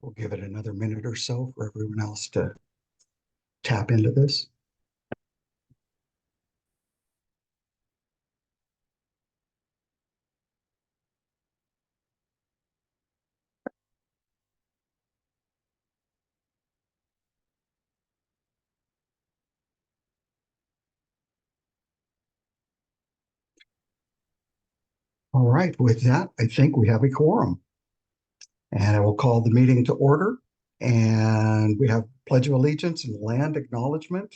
We'll give it another minute or so for everyone else to tap into this. All right, with that, I think we have a quorum. And I will call the meeting to order. And we have Pledge of Allegiance and land acknowledgement.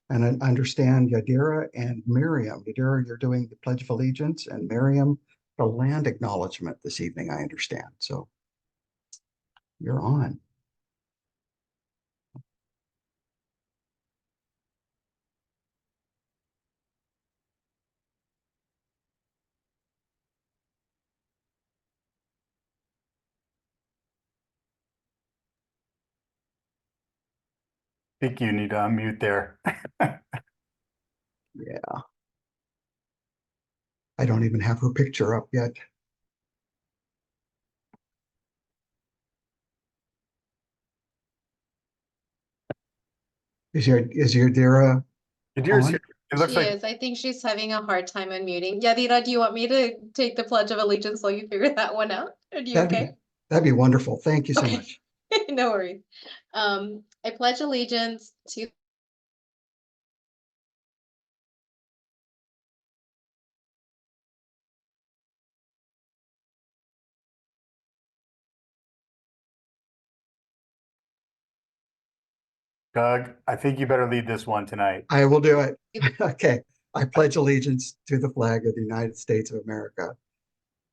And I understand Yadira and Miriam. Yadira, you're doing the Pledge of Allegiance, and Miriam, the land acknowledgement this evening, I understand. So you're on. I think you need to unmute there. Yeah. I don't even have her picture up yet. Is Yadira on? It looks She like is. I think she's having a hard time unmuting. Yadira, do you want me to take the Pledge of Allegiance while you figure that one out? Are you okay? That'd be wonderful. Thank you so Okay. much. No worries. I pledge allegiance to Doug, I think you better lead this one tonight. I will do it. Okay. I pledge allegiance to the flag of the United States of America.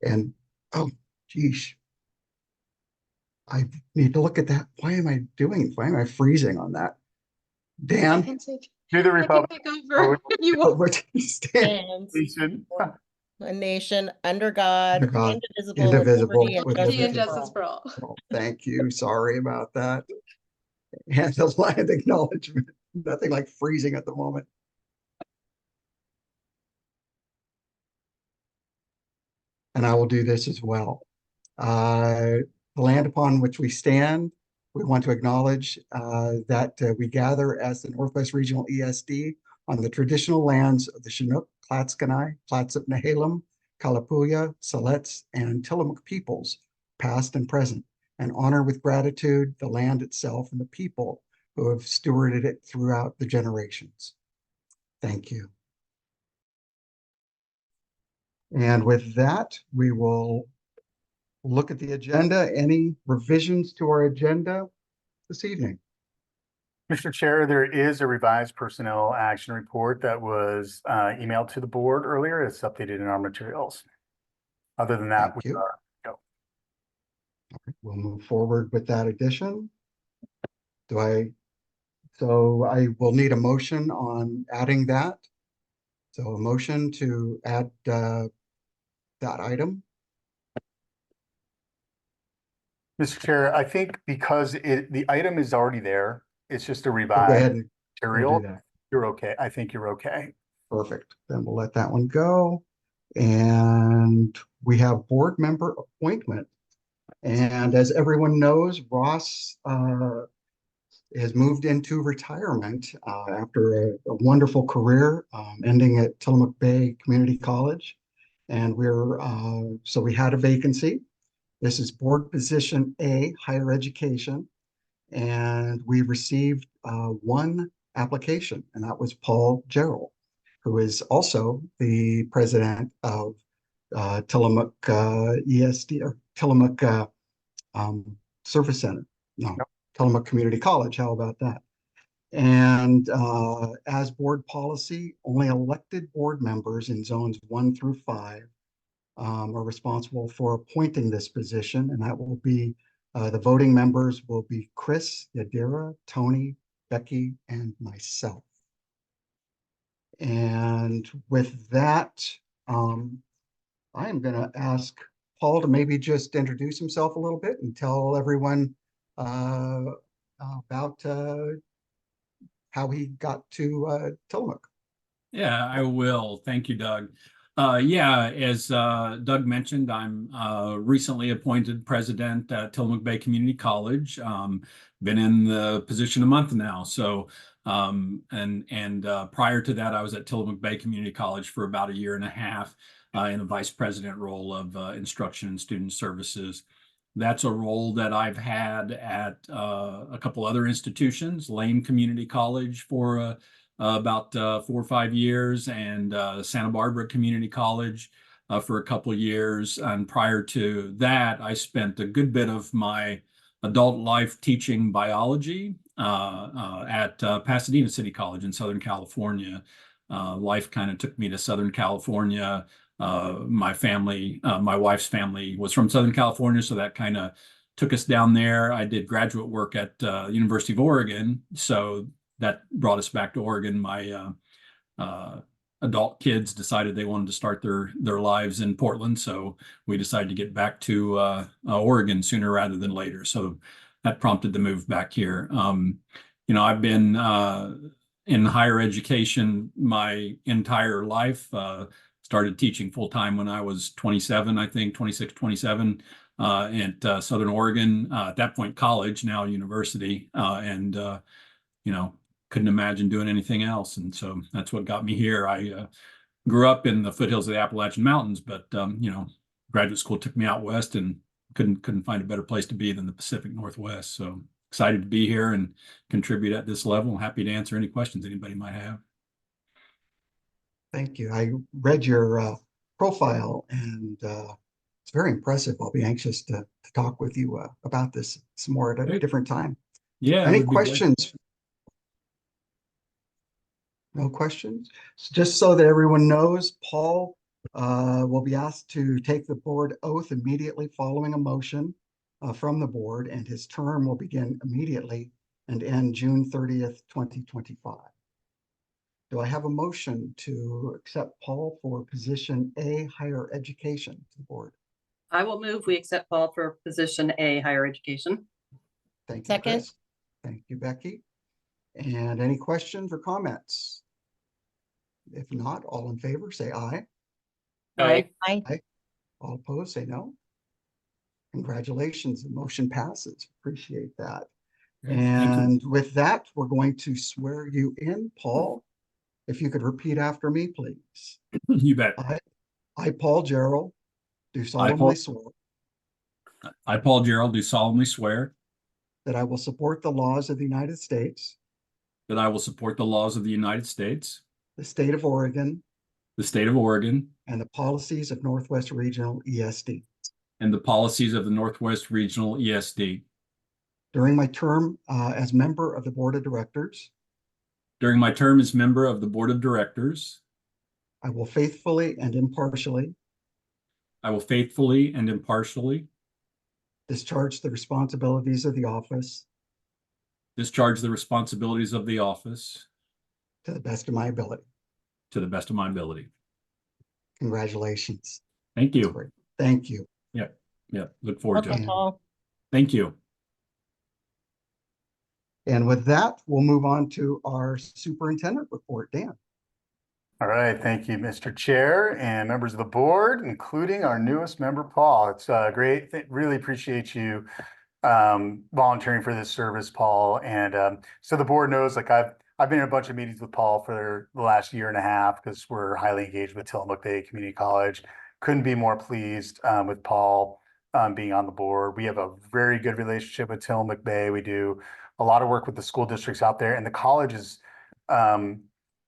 And, oh, geez. I need to look at that. Why am I freezing on that? I Dan, can take Do the I can Republic. take over. You want where do you stand? Nation. A nation under God, Under God, indivisible, indivisible, with with liberty liberty and and justice justice for all. Oh, thank you. Sorry about that. And the land acknowledgement. Nothing like freezing at the moment. And I will do this as well. The land upon which we stand, we want to acknowledge that we gather as the Northwest Regional ESD on the traditional lands of the Chinook, Clatskanie, Clatsop Nehalem, Kalapuya, Siletz, and Tillamook peoples, past and present, and honor with gratitude the land itself and the people who have stewarded it throughout the generations. Thank you. And with that, we will look at the agenda. Any revisions to our agenda this evening? Mr. Chair, there is a revised personnel action report that was emailed to the board earlier. It's updated in our materials. Other than that, Thank we you. are go. Okay, we'll move forward with that addition. So I will need a motion on adding that. So a motion to add that item. Mr. Chair, I think because the item is already there, it's just a Go revised ahead and material. do that. You're okay. I think you're okay. Perfect. Then we'll let that one go. And we have board member appointment. And as everyone knows, Ross has moved into retirement after a wonderful career, ending at Tillamook Bay Community College. And so we had a vacancy. This is board position A, higher education. And we received one application, and that was Paul Gerald, who is also the president of Tillamook ESD, or Tillamook Service Center. No, Tillamook Community College. How about that? And as board policy, only elected board members in zones 1 through 5 are responsible for appointing this position, and that will be the voting members will be Chris, Yadira, Tony, Becky, and myself. And with that, I am going to ask Paul to maybe just introduce himself a little bit and tell everyone about how he got to Tillamook. Yeah, I will. Thank you, Doug. Yeah, as Doug mentioned, I'm recently appointed president at Tillamook Bay Community College. Been in the position a month now. So, prior to that, I was at Tillamook Bay Community College for about a year and a half in a vice president role of instruction and student services. That's a role that I've had at a couple other institutions, Lane Community College for about 4 or 5 years, and Santa Barbara Community College for a couple of years. And prior to that, I spent a good bit of my adult life teaching biology at Pasadena City College in Southern California. Life kind of took me to Southern California. My wife's family was from Southern California, so that kind of took us down there. I did graduate work at University of Oregon, so that brought us back to Oregon. My adult kids decided they wanted to start their lives in Portland, so we decided to get back to Oregon sooner rather than later. So that prompted the move back here. I've been in higher education my entire life. Started teaching full time when I was 27, I think 26, 27 at Southern Oregon. At that point, college, now university, and couldn't imagine doing anything else. And so that's what got me here. I grew up in the foothills of the Appalachian Mountains, but graduate school took me out west, and couldn't find a better place to be than the Pacific Northwest. So excited to be here and contribute at this level. Happy to answer any questions anybody might have. Thank you. I read your profile, and it's very impressive. I'll be anxious to talk with you about this some more at a Great. different time. Yeah. Any questions? No questions? Just so that everyone knows, Paul will be asked to take the board oath immediately following a motion from the board, and his term will begin immediately and end June 30th, 2025. Do I have a motion to accept Paul for position A, higher education to the board? I will move. We accept Paul for position A, higher education. Thank you, Second. Chris. Thank you, Becky. And any questions or comments? If not, all in favor, say aye. Aye. Aye. All opposed, say no. Congratulations, the motion passes. Appreciate that. Great. Thank you. And with that, we're going to swear you in. Paul, if you could repeat after me, please. You bet. I, Paul Gerald, do solemnly swear I, Paul Gerald, do solemnly swear that I will support the laws of the United States, that I will support the laws of the United States, the state of Oregon, the state of Oregon, and the policies of Northwest Regional ESD. and the policies of the Northwest Regional ESD. During my term as member of the Board of Directors, During my term as member of the Board of Directors, I will faithfully and impartially I will faithfully and impartially discharge the responsibilities of the office discharge the responsibilities of the office to the best of my ability. to the best of my ability. Congratulations. Thank That's you. great. Thank you. Yeah, look forward to Welcome, it. Paul. Thank you. And with that, we'll move on to our superintendent report. Dan. All right, thank you, Mr. Chair and members of the board, including our newest member, Paul. It's great. Really appreciate you volunteering for this service, Paul. And so the board knows, like I've been in a bunch of meetings with Paul for the last year and a half because we're highly engaged with Tillamook Bay Community College. Couldn't be more pleased with Paul being on the board. We have a very good relationship with Tillamook Bay. We do a lot of work with the school districts out there, and the college is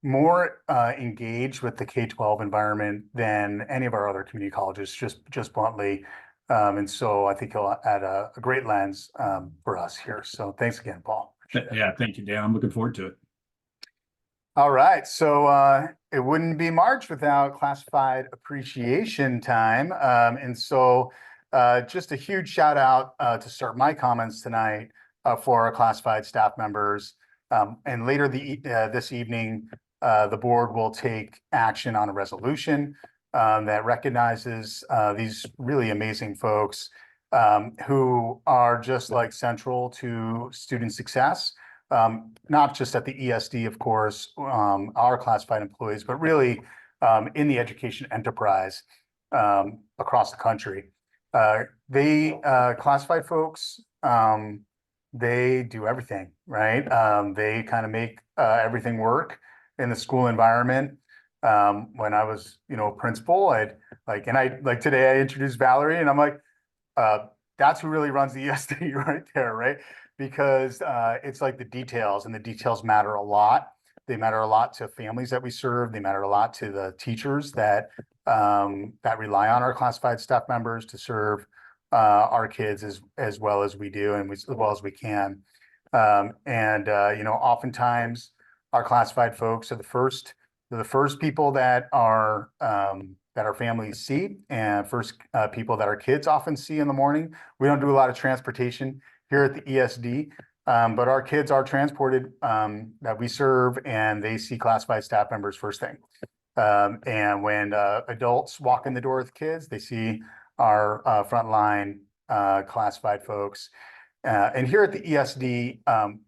more engaged with the K-12 environment than any of our other community colleges, just bluntly. And so I think he'll add a great lens for us here. So thanks again, Paul. Yeah, thank you, Dan. I'm looking forward to it. All right, so it wouldn't be March without classified appreciation time. And so just a huge shout out to start my comments tonight for our classified staff members. And later this evening, the board will take action on a resolution that recognizes these really amazing folks who are just like central to student success. Not just at the ESD, of course, our classified employees, but really in the education enterprise across the country. Classified folks, they do everything, right? They kind of make everything work in the school environment. When I was, principal, today I introduced Valerie, and I'm like, that's who really runs the ESD right there, right? Because it's like the details, and the details matter a lot. They matter a lot to families that we serve. They matter a lot to the teachers that rely on our classified staff members to serve our kids as well as we do, and as well as we can. Oftentimes our classified folks are the first people that our families see, and first people that our kids often see in the morning. We don't do a lot of transportation here at the ESD, but our kids are transported that we serve, and they see classified staff members first thing. And when adults walk in the door with kids, they see our frontline classified folks. And here at the ESD,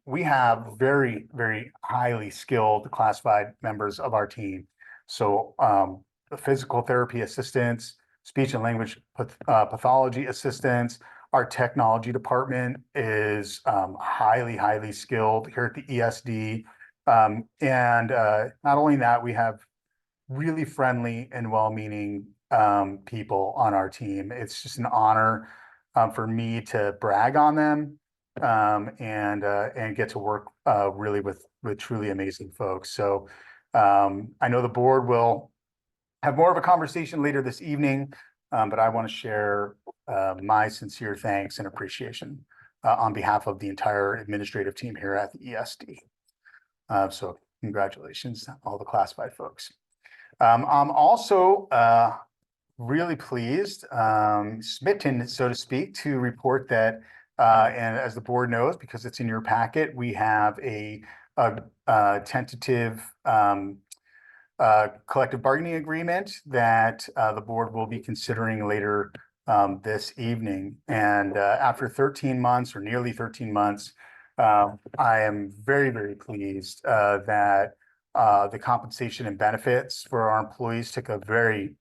we have very, very highly skilled classified members of our team. So the physical therapy assistants, speech and language pathology assistants, our technology department is highly, highly skilled here at the ESD. And not only that, we have really friendly and well-meaning people on our team. It's just an honor for me to brag on them and get to work really with truly amazing folks. So I know the board will have more of a conversation later this evening, but I want to share my sincere thanks and appreciation on behalf of the entire administrative team here at the ESD. So congratulations, all the classified folks. I'm also really pleased, smitten, so to speak, to report that, and as the board knows, because it's in your packet, we have a tentative collective bargaining agreement that the board will be considering later this evening. And after 13 months, or nearly 13 months, I am very, very pleased that the compensation and benefits for our employees took a very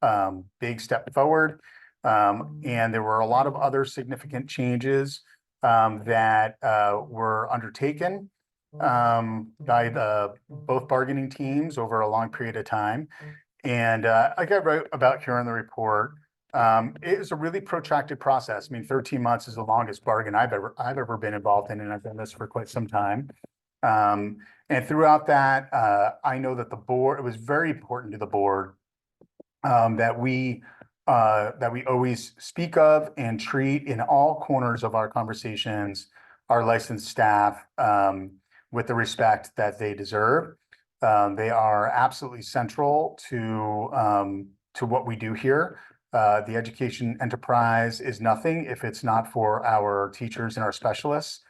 big step forward. And there were a lot of other significant changes that were undertaken by both bargaining teams over a long period of time. And like I wrote about here in the report, it was a really protracted process. I mean, 13 months is the longest bargain I've ever been involved in, and I've done this for quite some time. And throughout that, I know that it was very important to the board that we always speak of and treat in all corners of our conversations our licensed staff with the respect that they deserve. They are absolutely central to what we do here. The education enterprise is nothing if it's not for our teachers and our specialists.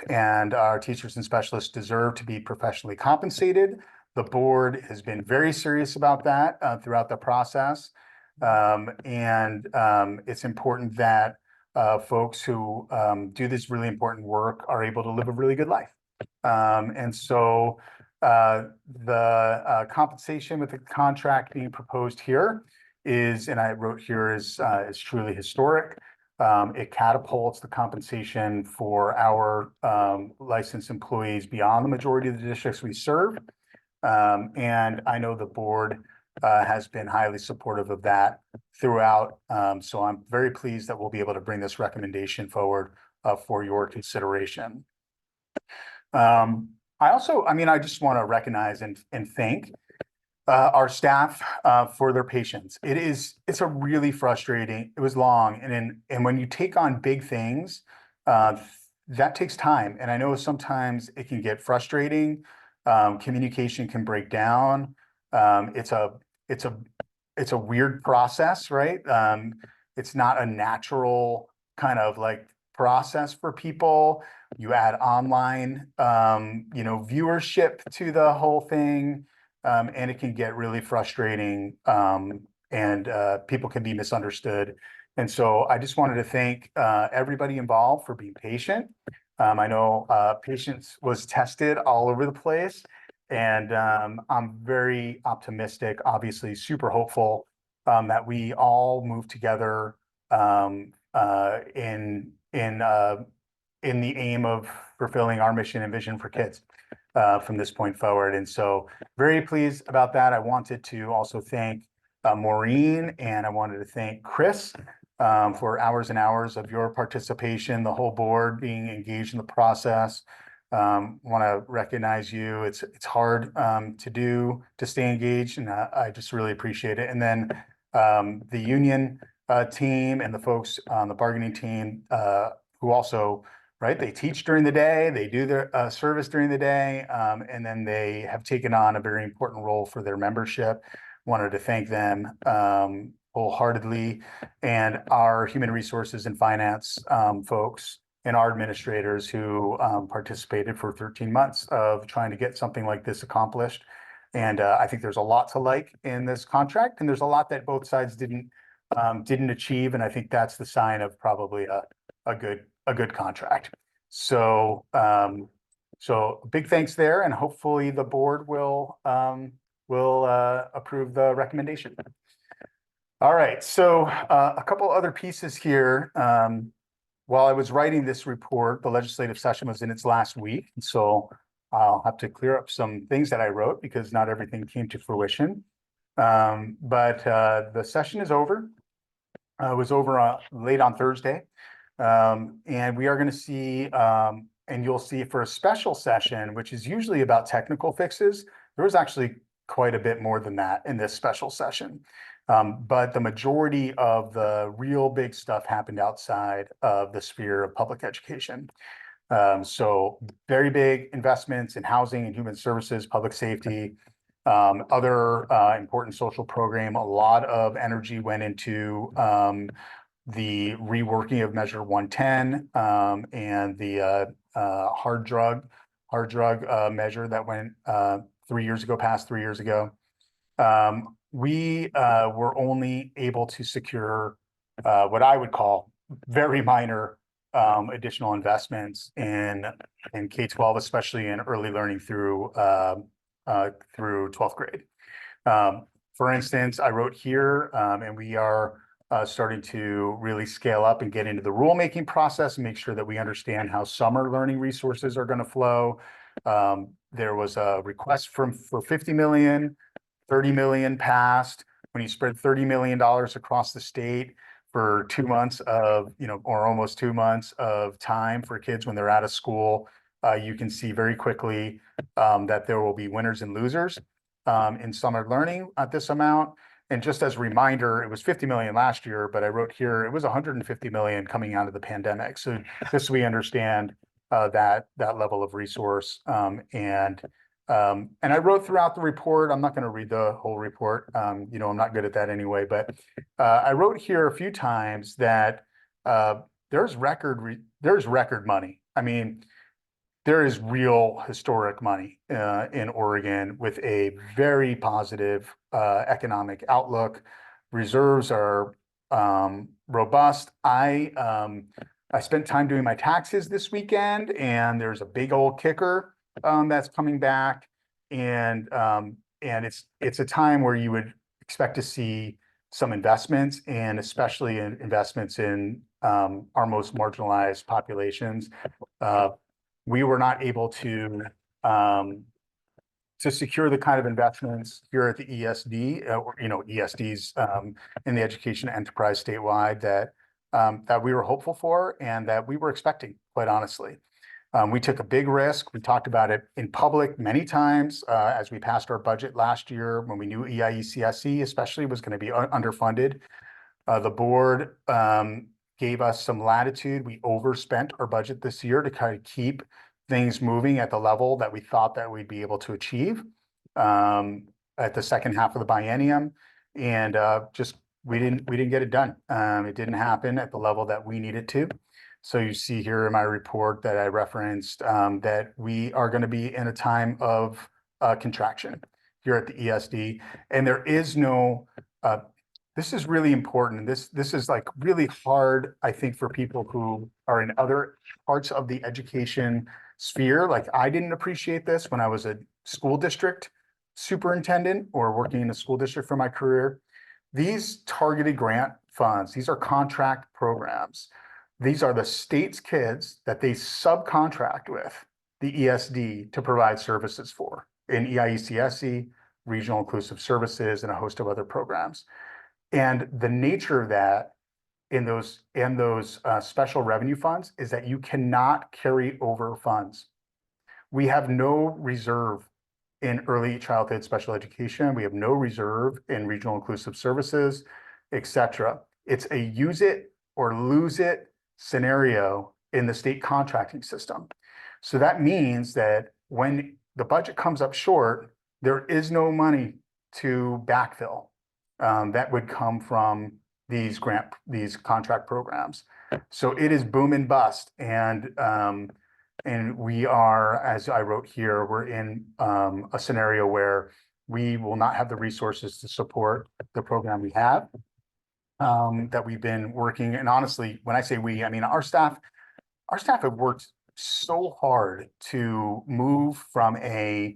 And our teachers and specialists deserve to be professionally compensated. The board has been very serious about that throughout the process. And it's important that folks who do this really important work are able to live a really good life. And so the compensation with the contract being proposed here is, and I wrote here, is truly historic. It catapults the compensation for our licensed employees beyond the majority of the districts we serve. And I know the board has been highly supportive of that throughout. So I'm very pleased that we'll be able to bring this recommendation forward for your consideration. I just want to recognize and thank our staff for their patience. It's a really frustrating, it was long. And when you take on big things, that takes time. And I know sometimes it can get frustrating. Communication can break down. It's a weird process, right? It's not a natural kind of like process for people. You add online, viewership to the whole thing. And it can get really frustrating, and people can be misunderstood. And so I just wanted to thank everybody involved for being patient. I know patience was tested all over the place, And I'm very optimistic, obviously super hopeful that we all move together in the aim of fulfilling our mission and vision for kids from this point forward. And so very pleased about that. I wanted to also thank Maureen, and I wanted to thank Chris for hours and hours of your participation, the whole board being engaged in the process. Want to recognize you. It's hard to stay engaged, and I just really appreciate it. And then the union team and the folks on the bargaining team who also, right, they teach during the day, they do their service during the day, and then they have taken on a very important role for their membership. Wanted to thank them wholeheartedly, and our human resources and finance folks and our administrators who participated for 13 months of trying to get something like this accomplished. And I think there's a lot to like in this contract, and there's a lot that both sides didn't achieve, and I think that's the sign of probably a good contract. So so big thanks there, and hopefully the board will approve the recommendation. All right, so a couple other pieces here. While I was writing this report, the legislative session was in its last week, so I'll have to clear up some things that I wrote because not everything came to fruition. But the session is over. It was over late on Thursday. And we are going to see, and you'll see for a special session, which is usually about technical fixes, there was actually quite a bit more than that in this special session. But the majority of the real big stuff happened outside of the sphere of public education. So very big investments in housing and human services, public safety, other important social program. A lot of energy went into the reworking of Measure 110 and the hard drug measure that went 3 years ago, passed 3 years ago. We were only able to secure what I would call very minor additional investments in K-12, especially in early learning through 12th grade. For instance, I wrote here, and we are starting to really scale up and get into the rulemaking process and make sure that we understand how summer learning resources are going to flow. There was a request for 50 million. 30 million passed. When you spread $30 million across the state for 2 months of, or almost 2 months of time for kids when they're out of school, you can see very quickly that there will be winners and losers in summer learning at this amount. And just as a reminder, it was 50 million last year, but I wrote here, it was 150 million coming out of the pandemic. So just so we understand that level of resource. And I wrote throughout the report, I'm not going to read the whole report. I'm not good at that anyway, but I wrote here a few times that there's record money. I mean, there is real historic money in Oregon with a very positive economic outlook. Reserves are robust. I spent time doing my taxes this weekend, and there's a big old kicker that's coming back, and it's a time where you would expect to see some investments, and especially in investments in our most marginalized populations. We were not able to secure the kind of investments here at the ESD, ESDs in the education enterprise statewide that we were hopeful for and that we were expecting, quite honestly. We took a big risk. We talked about it in public many times as we passed our budget last year when we knew EIECSE especially was going to be underfunded. The board gave us some latitude. We overspent our budget this year to kind of keep things moving at the level that we thought that we'd be able to achieve at the second half of the biennium. And just we didn't get it done. It didn't happen at the level that we needed to. So you see here in my report that I referenced that we are going to be in a time of contraction here at the ESD, and there is no. This is really important. This is like really hard, I think, for people who are in other parts of the education sphere. Like I didn't appreciate this when I was school district superintendent or working in a school district for my career. These targeted grant funds, these are contract programs. These are the state's kids that they subcontract with the ESD to provide services for in EIECSE, regional inclusive services, and a host of other programs. And the nature of that in those special revenue funds is that you cannot carry over funds. We have no reserve in early childhood special education. We have no reserve in regional inclusive services, etc. It's a use it or lose it scenario in the state contracting system. So that means that when the budget comes up short, there is no money to backfill that would come from these contract programs. So it is boom and bust. And we are, as I wrote here, we're in a scenario where we will not have the resources to support the program we have that we've been working. And honestly, when I say we, I mean our staff have worked so hard to move from a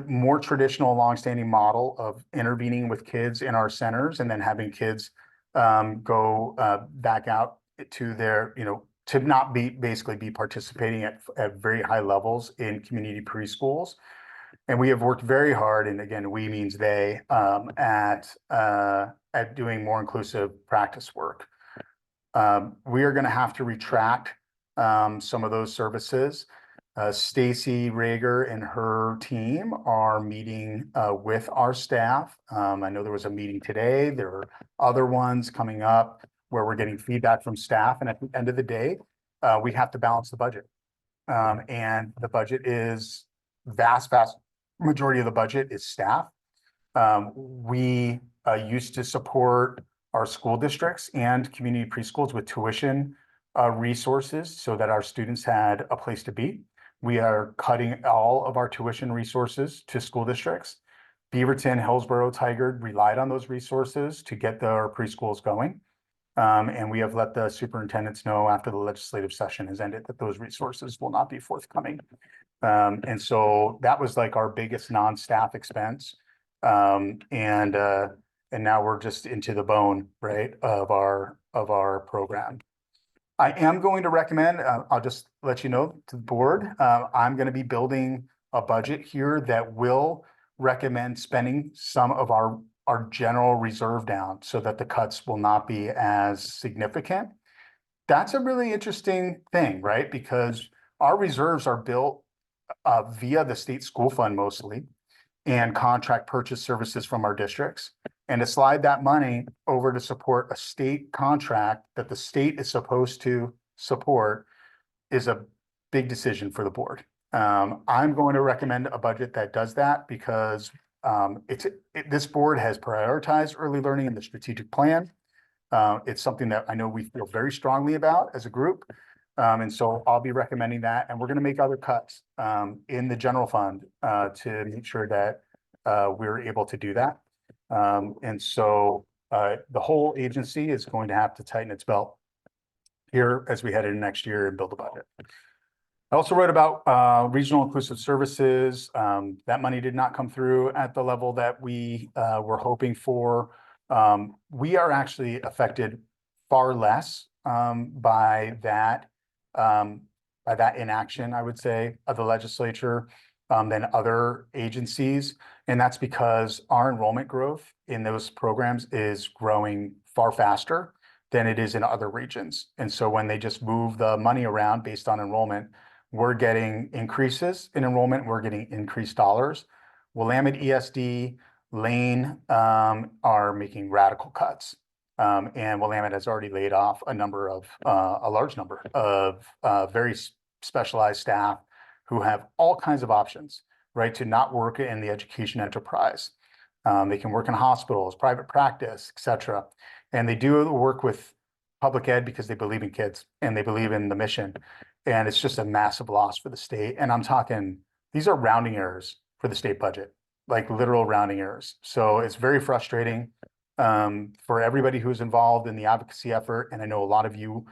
more traditional longstanding model of intervening with kids in our centers and then having kids go back out to their, to not basically be participating at very high levels in community preschools. And we have worked very hard, and again, we means they, at doing more inclusive practice work. We are going to have to retract some of those services. Stacy Rager and her team are meeting with our staff. I know there was a meeting today. There are other ones coming up where we're getting feedback from staff. And at the end of the day, we have to balance the budget. And the budget is vast majority of the budget is staff. We used to support our school districts and community preschools with tuition resources so that our students had a place to be. We are cutting all of our tuition resources to school districts. Beaverton, Hillsborough, Tigard relied on those resources to get their preschools going. And we have let the superintendents know after the legislative session has ended that those resources will not be forthcoming. And so that was like our biggest non-staff expense. And now we're just into the bone, right, of our program. I am going to recommend, I'll just let you know to the board, I'm going to be building a budget here that will recommend spending some of our general reserve down so that the cuts will not be as significant. That's a really interesting thing, right? Because our reserves are built via the state school fund mostly and contract purchase services from our districts. And to slide that money over to support a state contract that the state is supposed to support is a big decision for the board. I'm going to recommend a budget that does that because this board has prioritized early learning in the strategic plan. It's something that I know we feel very strongly about as a group. And so I'll be recommending that. And we're going to make other cuts in the general fund to make sure that we're able to do that. And so the whole agency is going to have to tighten its belt here as we head into next year and build a budget. I also wrote about regional inclusive services. That money did not come through at the level that we were hoping for. We are actually affected far less by that inaction, I would say, of the legislature than other agencies. And that's because our enrollment growth in those programs is growing far faster than it is in other regions. And so when they just move the money around based on enrollment, we're getting increases in enrollment, we're getting increased dollars. Willamette ESD, Lane are making radical cuts. And Willamette has already laid off a large number of very specialized staff who have all kinds of options, right, to not work in the education enterprise. They can work in hospitals, private practice, et cetera. And they do work with public ed because they believe in kids and they believe in the mission. And it's just a massive loss for the state. And I'm talking, these are rounding errors for the state budget, like literal rounding errors. So it's very frustrating for everybody who's involved in the advocacy effort. And I know a lot of you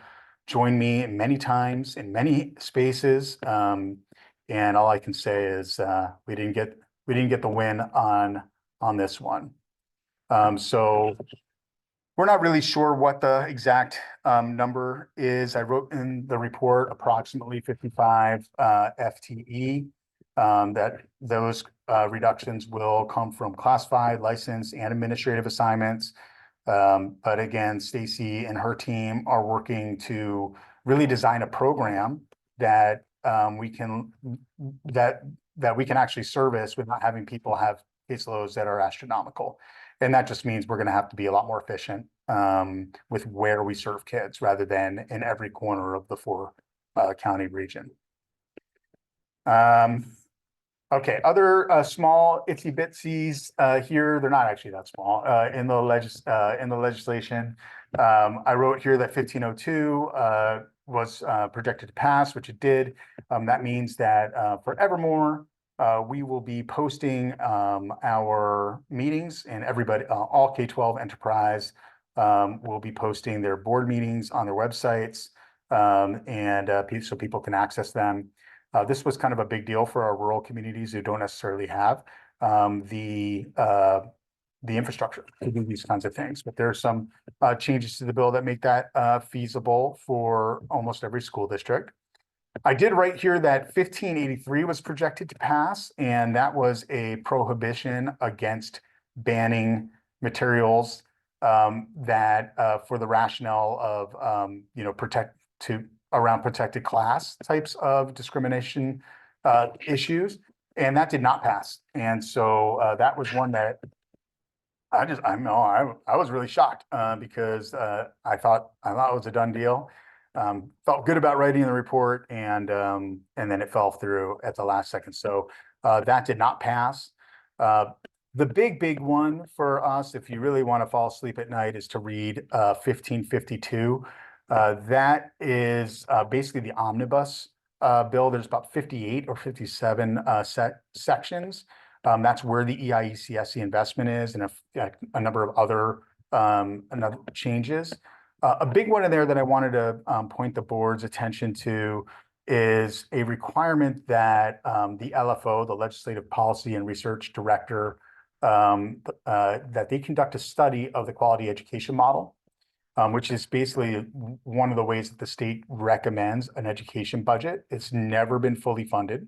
join me many times in many spaces. And all I can say is we didn't get we didn't get the win on this one. So we're not really sure what the exact number is. I wrote in the report approximately 55 FTE. That those reductions will come from classified, licensed, and administrative assignments. But again, Stacy and her team are working to really design a program that we can actually service without having people have caseloads that are astronomical. And that just means we're going to have to be a lot more efficient with where we serve kids rather than in every corner of the 4-county region. Okay, other small itsy bitsies here. They're not actually that small in the legislation. I wrote here that 1502 was projected to pass, which it did. That means that forevermore, we will be posting our meetings, and everybody, all K-12 enterprise will be posting their board meetings on their websites, so people can access them. This was kind of a big deal for our rural communities who don't necessarily have the infrastructure to do these kinds of things. But there are some changes to the bill that make that feasible for almost every school district. I did write here that 1583 was projected to pass, and that was a prohibition against banning materials that for the rationale of around protected class types of discrimination issues, and that did not pass. And so that was one that I was really shocked because I thought it was a done deal. Felt good about writing the report, and then it fell through at the last second. So that did not pass. The big one for us, if you really want to fall asleep at night, is to read 1552. That is basically the omnibus bill. There's about 58 or 57 sections. That's where the EIECSC investment is, and a number of other changes. A big one in there that I wanted to point the board's attention to is a requirement that the LFO, the Legislative Policy and Research Director, that they conduct a study of the quality education model, which is basically one of the ways that the state recommends an education budget. It's never been fully funded.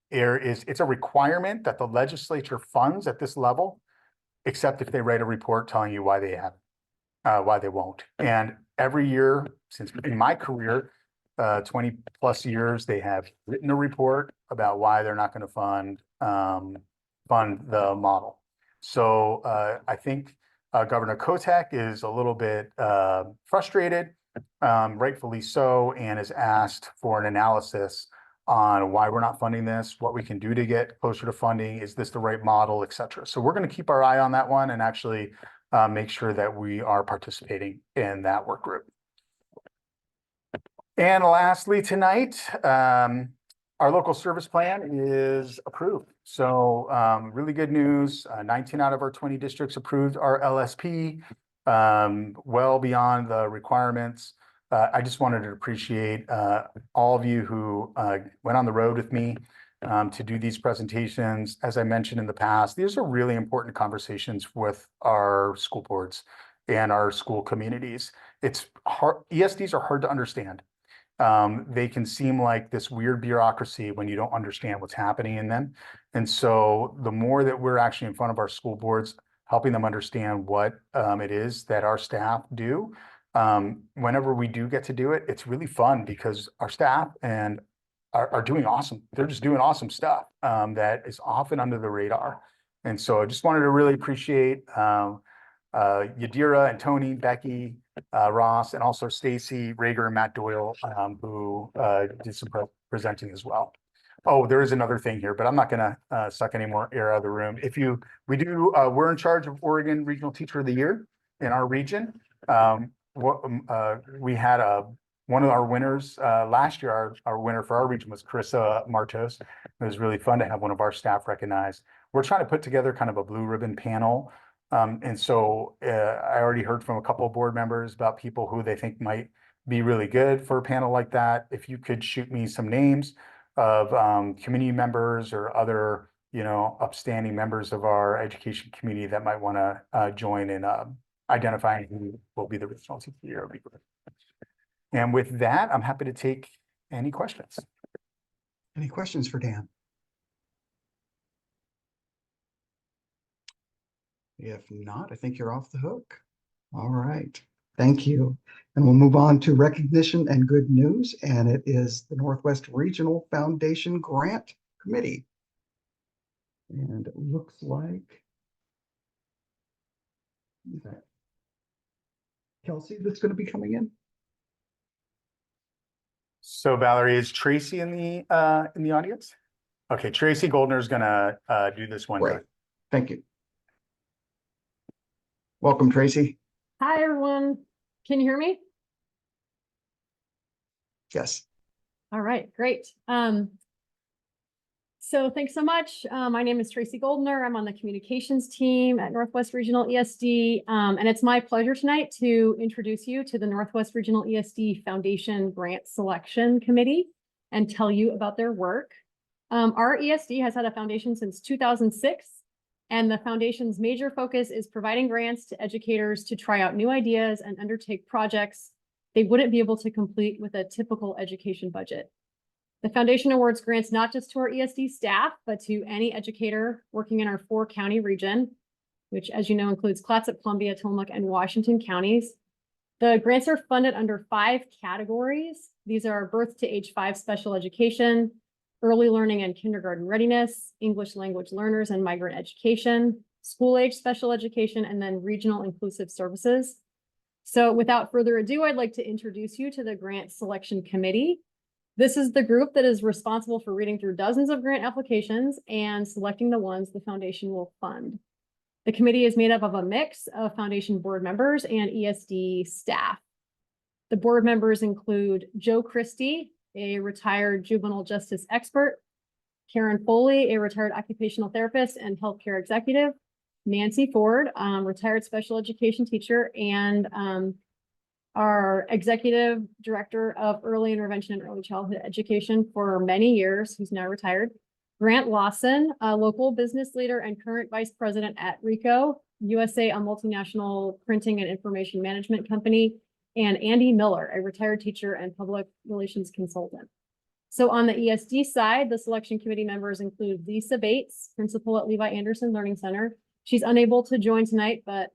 It's a requirement that the legislature funds at this level, except if they write a report telling you why they haven't. Why they won't. And every year since in my career, 20 plus years, they have written a report about why they're not going to fund the model. So I think Governor Kotek is a little bit frustrated, rightfully so, and has asked for an analysis on why we're not funding this, what we can do to get closer to funding, is this the right model, et cetera. So we're going to keep our eye on that one and actually make sure that we are participating in that work group. And lastly, tonight, our local service plan is approved. So really good news. 19 out of our 20 districts approved our LSP, well beyond the requirements. I just wanted to appreciate all of you who went on the road with me to do these presentations. As I mentioned in the past, these are really important conversations with our school boards and our school communities. It's hard. ESDs are hard to understand. They can seem like this weird bureaucracy when you don't understand what's happening in them. And so the more that we're actually in front of our school boards, helping them understand what it is that our staff do, whenever we do get to do it, it's really fun because our staff are doing awesome. They're just doing awesome stuff that is often under the radar. And so I just wanted to really appreciate Yadira and Tony, Becky, Ross, and also Stacy, Rager, and Matt Doyle, who did some presenting as well. Oh, there is another thing here, but I'm not going to suck any more air out of the room. We're in charge of Oregon Regional Teacher of the Year in our region. We had one of our winners last year. Our winner for our region was Carissa Martos. It was really fun to have one of our staff recognized. We're trying to put together kind of a blue ribbon panel. And so I already heard from a couple of board members about people who they think might be really good for a panel like that. If you could shoot me some names of community members or other upstanding members of our education community that might want to join in identifying who will be the regional CTE. And with that, I'm happy to take any questions. Any questions for Dan? If not, I think you're off the hook. All right, thank you. And we'll move on to recognition and good news, and it is the Northwest Regional Foundation Grant Committee. And it looks like is that Kelsey that's going to be coming in. So Valerie, is Tracy in the audience? Okay, Tracy Goldner is gonna do this one. Great, thank you. Welcome, Tracy. Hi, everyone. Can you hear me? Yes. All right, great. So thanks so much. My name is Tracy Goldner. I'm on the communications team at Northwest Regional ESD. And it's my pleasure tonight to introduce you to the Northwest Regional ESD Foundation Grant Selection Committee and tell you about their work. Our ESD has had a foundation since 2006. And the foundation's major focus is providing grants to educators to try out new ideas and undertake projects they wouldn't be able to complete with a typical education budget. The foundation awards grants not just to our ESD staff, but to any educator working in our 4-county region, which, as you know, includes Clatsop, Columbia, Tillamook, and Washington counties. The grants are funded under 5 categories. These are birth to age 5 special education, early learning and kindergarten readiness, English language learners and migrant education, school age special education, and then regional inclusive services. So without further ado, I'd like to introduce you to the Grant Selection Committee. This is the group that is responsible for reading through dozens of grant applications and selecting the ones the foundation will fund. The committee is made up of a mix of foundation board members and ESD staff. The board members include Joe Christie, a retired juvenile justice expert, Karen Foley, a retired occupational therapist and healthcare executive, Nancy Ford, retired special education teacher, and our executive director of early intervention and early childhood education for many years, who's now retired, Grant Lawson, a local business leader and current vice president at Ricoh USA, a multinational printing and information management company, and Andy Miller, a retired teacher and public relations consultant. So on the ESD side, the selection committee members include Lisa Bates, principal at Levi Anderson Learning Center. She's unable to join tonight, but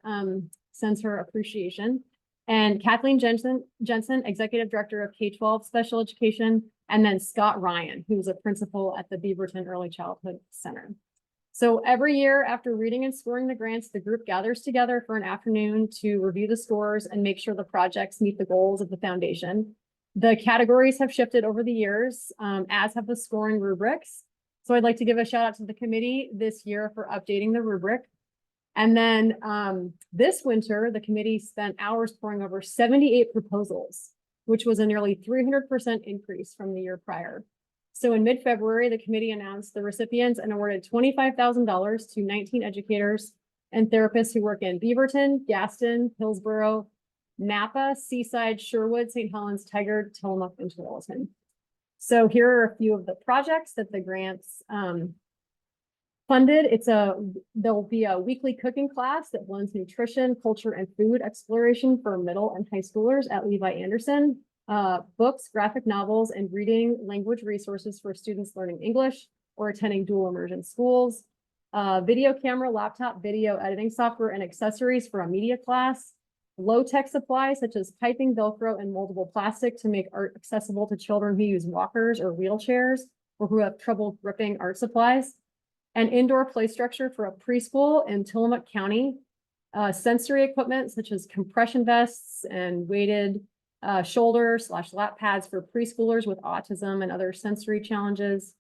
sends her appreciation. And Kathleen Jensen, executive director of K-12 special education, and then Scott Ryan, who's a principal at the Beaverton Early Childhood Center. So every year after reading and scoring the grants, the group gathers together for an afternoon to review the scores and make sure the projects meet the goals of the foundation. The categories have shifted over the years, as have the scoring rubrics. So I'd like to give a shout out to the committee this year for updating the rubric. And then this winter, the committee spent hours poring over 78 proposals, which was a nearly 300% increase from the year prior. So in mid-February, the committee announced the recipients and awarded $25,000 to 19 educators and therapists who work in Beaverton, Gaston, Hillsborough, Napa, Seaside, Sherwood, St. Helens, Tigard, Tillamook, and Tualatin. So here are a few of the projects that the grants funded. There'll be a weekly cooking class that blends nutrition, culture, and food exploration for middle and high schoolers at Levi Anderson. Books, graphic novels, and reading language resources for students learning English or attending dual immersion schools. Video camera, laptop, video editing software, and accessories for a media class. Low-tech supplies such as piping, Velcro, and moldable plastic to make art accessible to children who use walkers or wheelchairs or who have trouble gripping art supplies. An indoor play structure for a preschool in Tillamook County. Sensory equipment such as compression vests and weighted shoulder/lap pads for preschoolers with autism and other sensory challenges.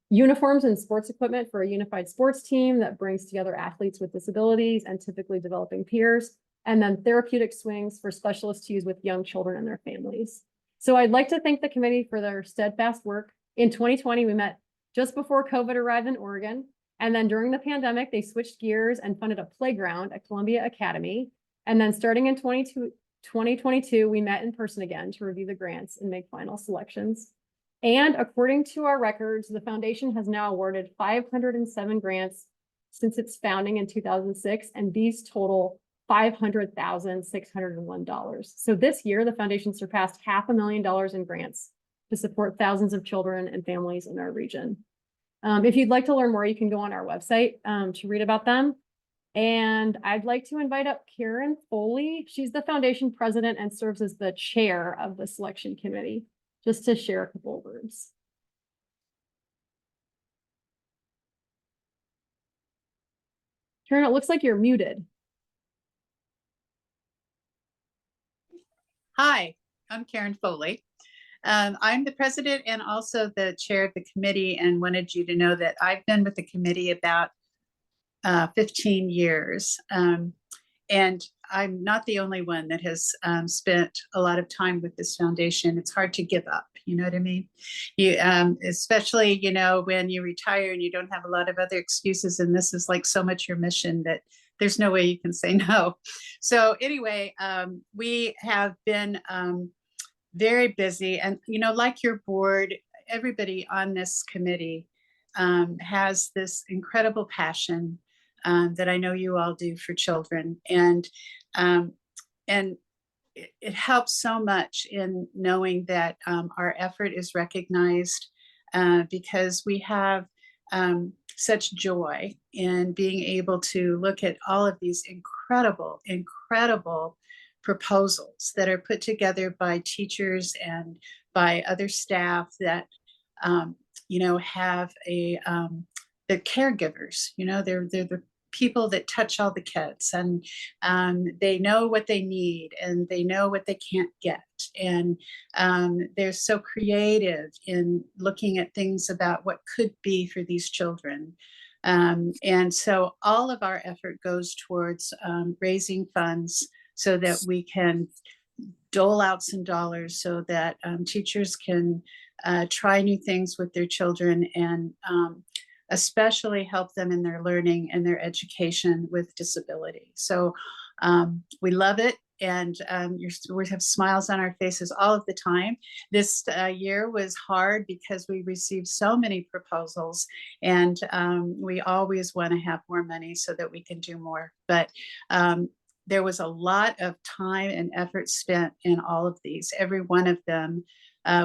Uniforms and sports equipment for a unified sports team that brings together athletes with disabilities and typically developing peers. And then therapeutic swings for specialists to use with young children and their families. So I'd like to thank the committee for their steadfast work. In 2020, we met just before COVID arrived in Oregon. And then during the pandemic, they switched gears and funded a playground at Columbia Academy. And then starting in 2022, we met in person again to review the grants and make final selections. And according to our records, the foundation has now awarded 507 grants since its founding in 2006, and these total $500,601. So this year, the foundation surpassed $500,000 in grants to support thousands of children and families in our region. If you'd like to learn more, you can go on our website to read about them. And I'd like to invite up Karen Foley. She's the foundation president and serves as the chair of the selection committee, just to share a couple of words. Karen, it looks like you're muted. Hi, I'm Karen Foley. I'm the president and also the chair of the committee, and wanted you to know that I've been with the committee about 15 years. And I'm not the only one that has spent a lot of time with this foundation. It's hard to give up, you know what I mean? You, especially, you know, when you retire and you don't have a lot of other excuses, and this is like so much your mission that there's no way you can say no. So anyway, we have been very busy, and, you know, like your board, everybody on this committee has this incredible passion that I know you all do for children. And it helps so much in knowing that our effort is recognized because we have such joy in being able to look at all of these incredible proposals that are put together by teachers and by other staff that you know, have the caregivers, you know, they're the people that touch all the kids, and they know what they need and they know what they can't get. And they're so creative in looking at things about what could be for these children. And so all of our effort goes towards raising funds so that we can dole out some dollars so that teachers can try new things with their children, and especially help them in their learning and their education with disability. So we love it, and we have smiles on our faces all of the time. This year was hard because we received so many proposals, and we always want to have more money so that we can do more. But there was a lot of time and effort spent in all of these. Every one of them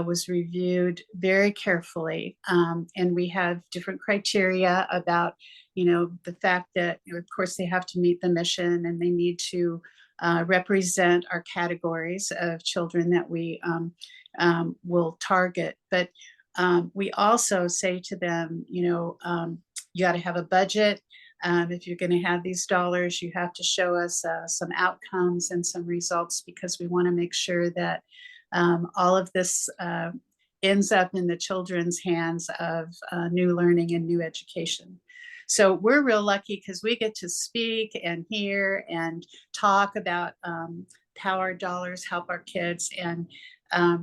was reviewed very carefully. And we have different criteria about, you know, the fact that, you know, of course, they have to meet the mission, and they need to represent our categories of children that we will target. But we also say to them, you know, you got to have a budget. If you're going to have these dollars, you have to show us some outcomes and some results, because we want to make sure that all of this ends up in the children's hands of new learning and new education. So we're real lucky because we get to speak and hear and talk about how our dollars help our kids. And I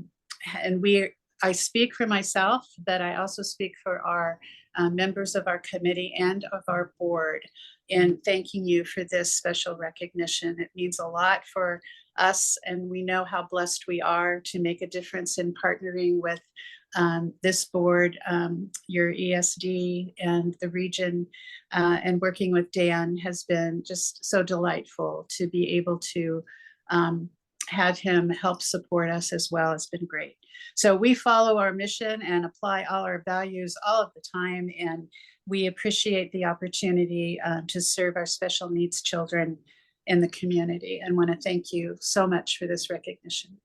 speak for myself, but I also speak for our members of our committee and of our board in thanking you for this special recognition. It means a lot for us, and we know how blessed we are to make a difference in partnering with this board, your ESD, and the region, and working with Dan has been just so delightful. To be able to have him help support us as well has been great. So we follow our mission and apply all our values all of the time, and we appreciate the opportunity to serve our special needs children in the community, and want to thank you so much for this recognition.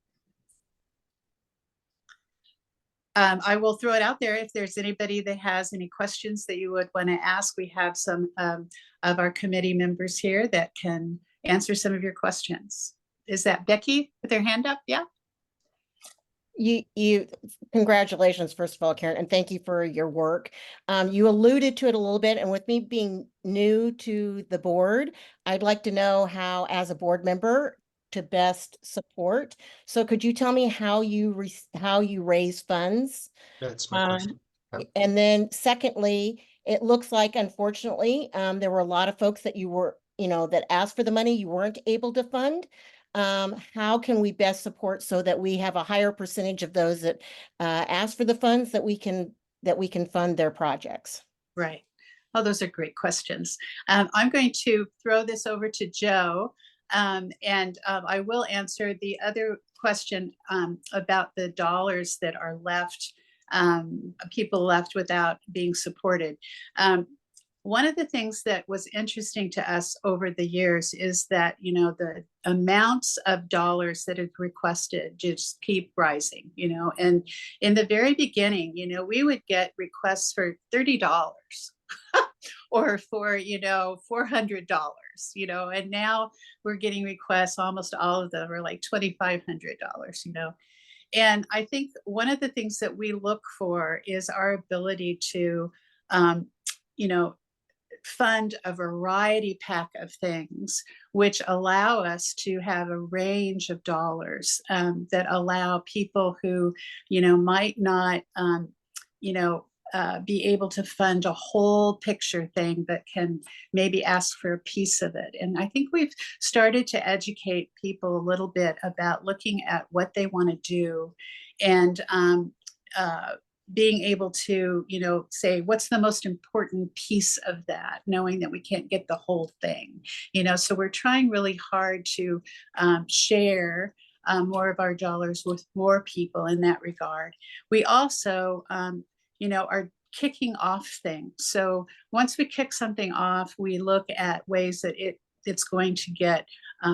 I will throw it out there. If there's anybody that has any questions that you would want to ask, we have some of our committee members here that can answer some of your questions. Is that Becky with her hand up? Yeah. You congratulations, first of all, Karen, and thank you for your work. You alluded to it a little bit, and with me being new to the board, I'd like to know how, as a board member, to best support. So could you tell me how you raise funds? That's my question. And then secondly, it looks like, unfortunately, there were a lot of folks that you were, you know, that asked for the money you weren't able to fund. how can we best support so that we have a higher percentage of those that ask for the funds that we can fund their projects? Right. Oh, those are great questions. I'm going to throw this over to Joe, and I will answer the other question about the dollars that are left, people left without being supported. One of the things that was interesting to us over the years is that, you know, the amounts of dollars that are requested just keep rising, you know, and in the very beginning, you know, we would get requests for $30 or for, you know, $400, you know, and now we're getting requests, almost all of them are like $2,500, you know. And I think one of the things that we look for is our ability to, you know, fund a variety pack of things which allow us to have a range of dollars that allow people who, you know, might not, you know, be able to fund a whole picture thing, but can maybe ask for a piece of it. And I think we've started to educate people a little bit about looking at what they want to do and being able to, you know, say, what's the most important piece of that, knowing that we can't get the whole thing, you know, so we're trying really hard to share more of our dollars with more people in that regard. We also, you know, are kicking off things. So once we kick something off, we look at ways that it's going to get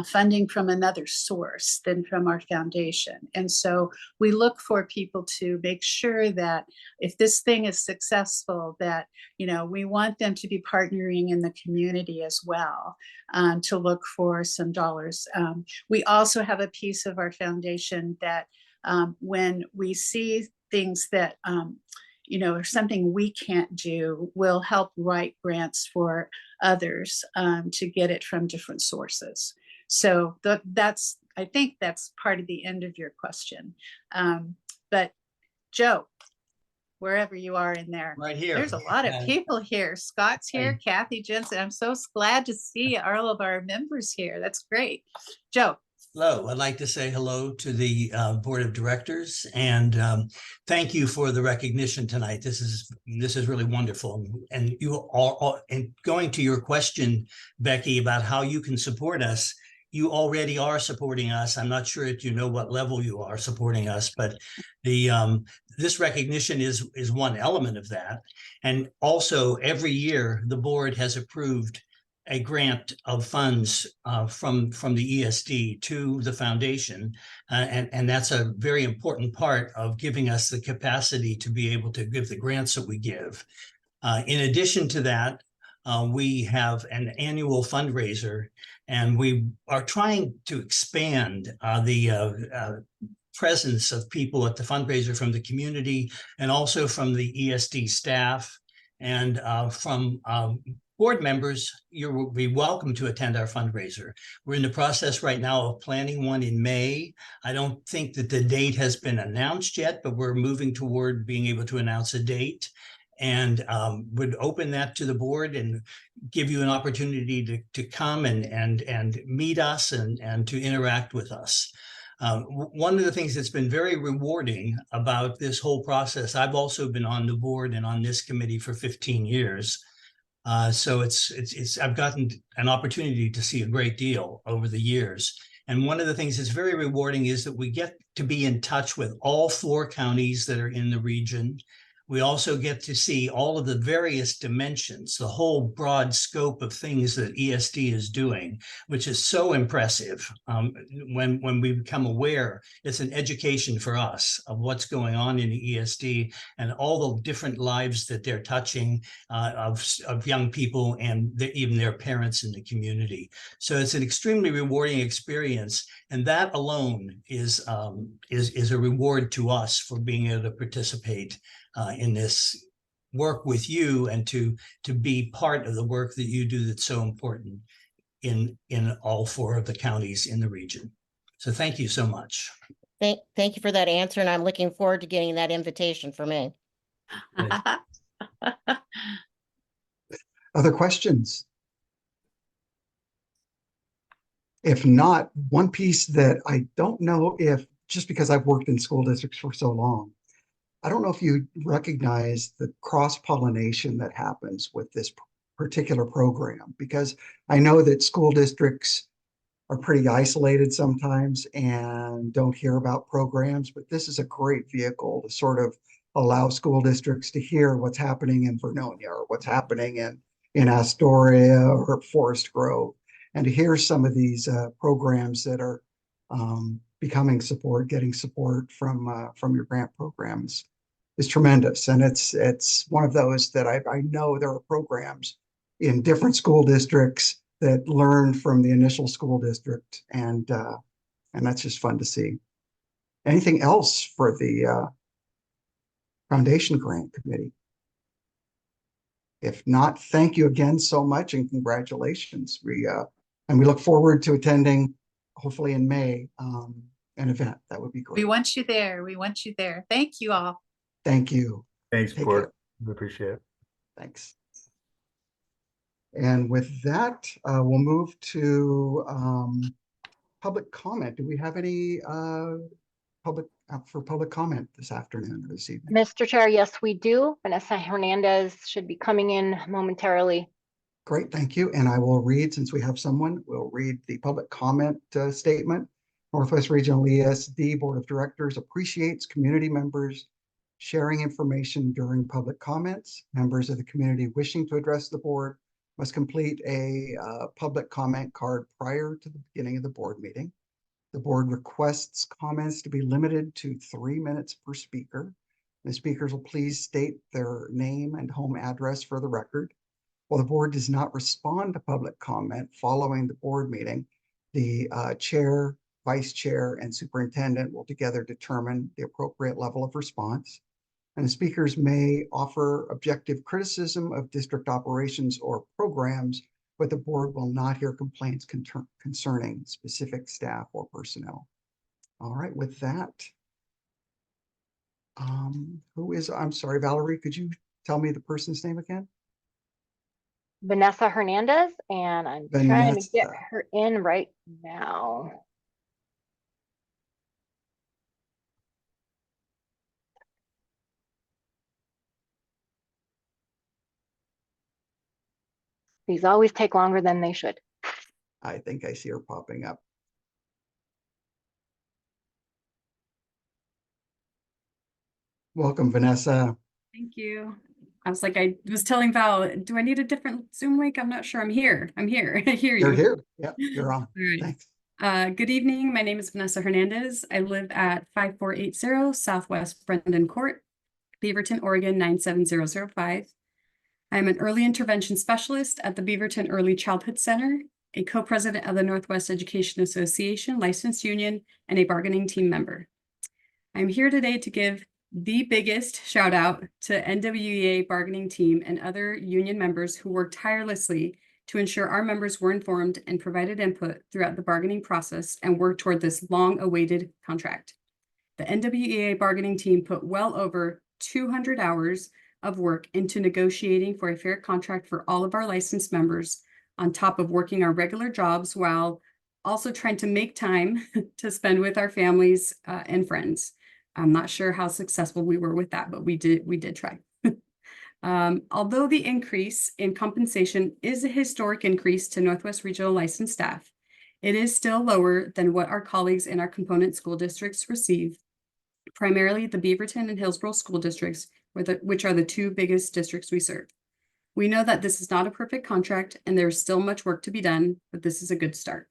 funding from another source than from our foundation. And so we look for people to make sure that if this thing is successful, that, you know, we want them to be partnering in the community as well, to look for some dollars. We also have a piece of our foundation that when we see things that, you know, or something we can't do, we'll help write grants for others to get it from different sources. So that's, I think that's part of the end of your question. But Joe, wherever you are in there, right here. there's a lot of people here. Scott's here, Kathy Jensen. I'm so glad to see all of our members here. That's great. Joe. Hello, I'd like to say hello to the board of directors and thank you for the recognition tonight. This is really wonderful. And you all, and going to your question, Becky, about how you can support us, you already are supporting us. I'm not sure if you know what level you are supporting us, but this recognition is one element of that. And also every year the board has approved a grant of funds from the ESD to the foundation. And that's a very important part of giving us the capacity to be able to give the grants that we give. In addition to that, we have an annual fundraiser, and we are trying to expand the presence of people at the fundraiser from the community and also from the ESD staff and from board members. You will be welcome to attend our fundraiser. We're in the process right now of planning one in May. I don't think that the date has been announced yet, but we're moving toward being able to announce a date, and would open that to the board and give you an opportunity to come and meet us and to interact with us. One of the things that's been very rewarding about this whole process, I've also been on the board and on this committee for 15 years. So I've gotten an opportunity to see a great deal over the years. And one of the things that's very rewarding is that we get to be in touch with all 4 counties that are in the region. We also get to see all of the various dimensions, the whole broad scope of things that ESD is doing, which is so impressive. When we become aware, it's an education for us of what's going on in the ESD and all the different lives that they're touching of young people and even their parents in the community. So it's an extremely rewarding experience, and that alone is a reward to us for being able to participate in this work with you and to be part of the work that you do that's so important in all 4 of the counties in the region. So thank you so much. Thank you for that answer, and I'm looking forward to getting that invitation for me. Other questions? If not, one piece that I don't know if, just because I've worked in school districts for so long, I don't know if you recognize the cross-pollination that happens with this particular program, because I know that school districts are pretty isolated sometimes and don't hear about programs, but this is a great vehicle to sort of allow school districts to hear what's happening in Vernonia or what's happening in Astoria or Forest Grove, and to hear some of these programs that are getting support from your grant programs is tremendous. And it's one of those that I know there are programs in different school districts that learn from the initial school district, and that's just fun to see. Anything else for the Foundation Grant Committee? If not, thank you again so much and congratulations. We look forward to attending, hopefully in May, an event. That would be great. We want you there. We want you there. Thank you all. Thank you. Thanks, Take Board. care. We appreciate it. Thanks. And with that, we'll move to public comment. Do we have any public comment this afternoon or this evening? Mr. Chair, yes, we do. Vanessa Hernandez should be coming in momentarily. Great, thank you. And I will read, since we have someone, we'll read the public comment statement. Northwest Regional ESD Board of Directors appreciates community members sharing information during public comments. Members of the community wishing to address the board must complete a public comment card prior to the beginning of the board meeting. The board requests comments to be limited to 3 minutes per speaker. The speakers will please state their name and home address for the record. While the board does not respond to public comment following the board meeting, the chair, vice chair, and superintendent will together determine the appropriate level of response. And the speakers may offer objective criticism of district operations or programs, but the board will not hear complaints concerning specific staff or personnel. All right, with that, I'm sorry, Valerie, could you tell me the person's name again? Vanessa Hernandez, and I'm trying to get her in right now. These always take longer than they should. I think I see her popping up. Welcome, Vanessa. Thank you. I was like, I was telling Val, do I need a different Zoom link? I'm not sure. I'm here. I'm here. I hear you. You're here. Yep, you're on. All right. Thanks. Good evening. My name is Vanessa Hernandez. I live at 5480 Southwest Brendan Court, Beaverton, Oregon 97005. I'm an early intervention specialist at the Beaverton Early Childhood Center, a co-president of the Northwest Education Association licensed union, and a bargaining team member. I'm here today to give the biggest shout out to NWEA bargaining team and other union members who worked tirelessly to ensure our members were informed and provided input throughout the bargaining process and worked toward this long-awaited contract. The NWEA bargaining team put well over 200 hours of work into negotiating for a fair contract for all of our licensed members, on top of working our regular jobs while also trying to make time to spend with our families and friends. I'm not sure how successful we were with that, but we did try. Although the increase in compensation is a historic increase to Northwest Regional licensed staff, it is still lower than what our colleagues in our component school districts receive, primarily the Beaverton and Hillsborough school districts, which are the two biggest districts we serve. We know that this is not a perfect contract and there is still much work to be done, but this is a good start.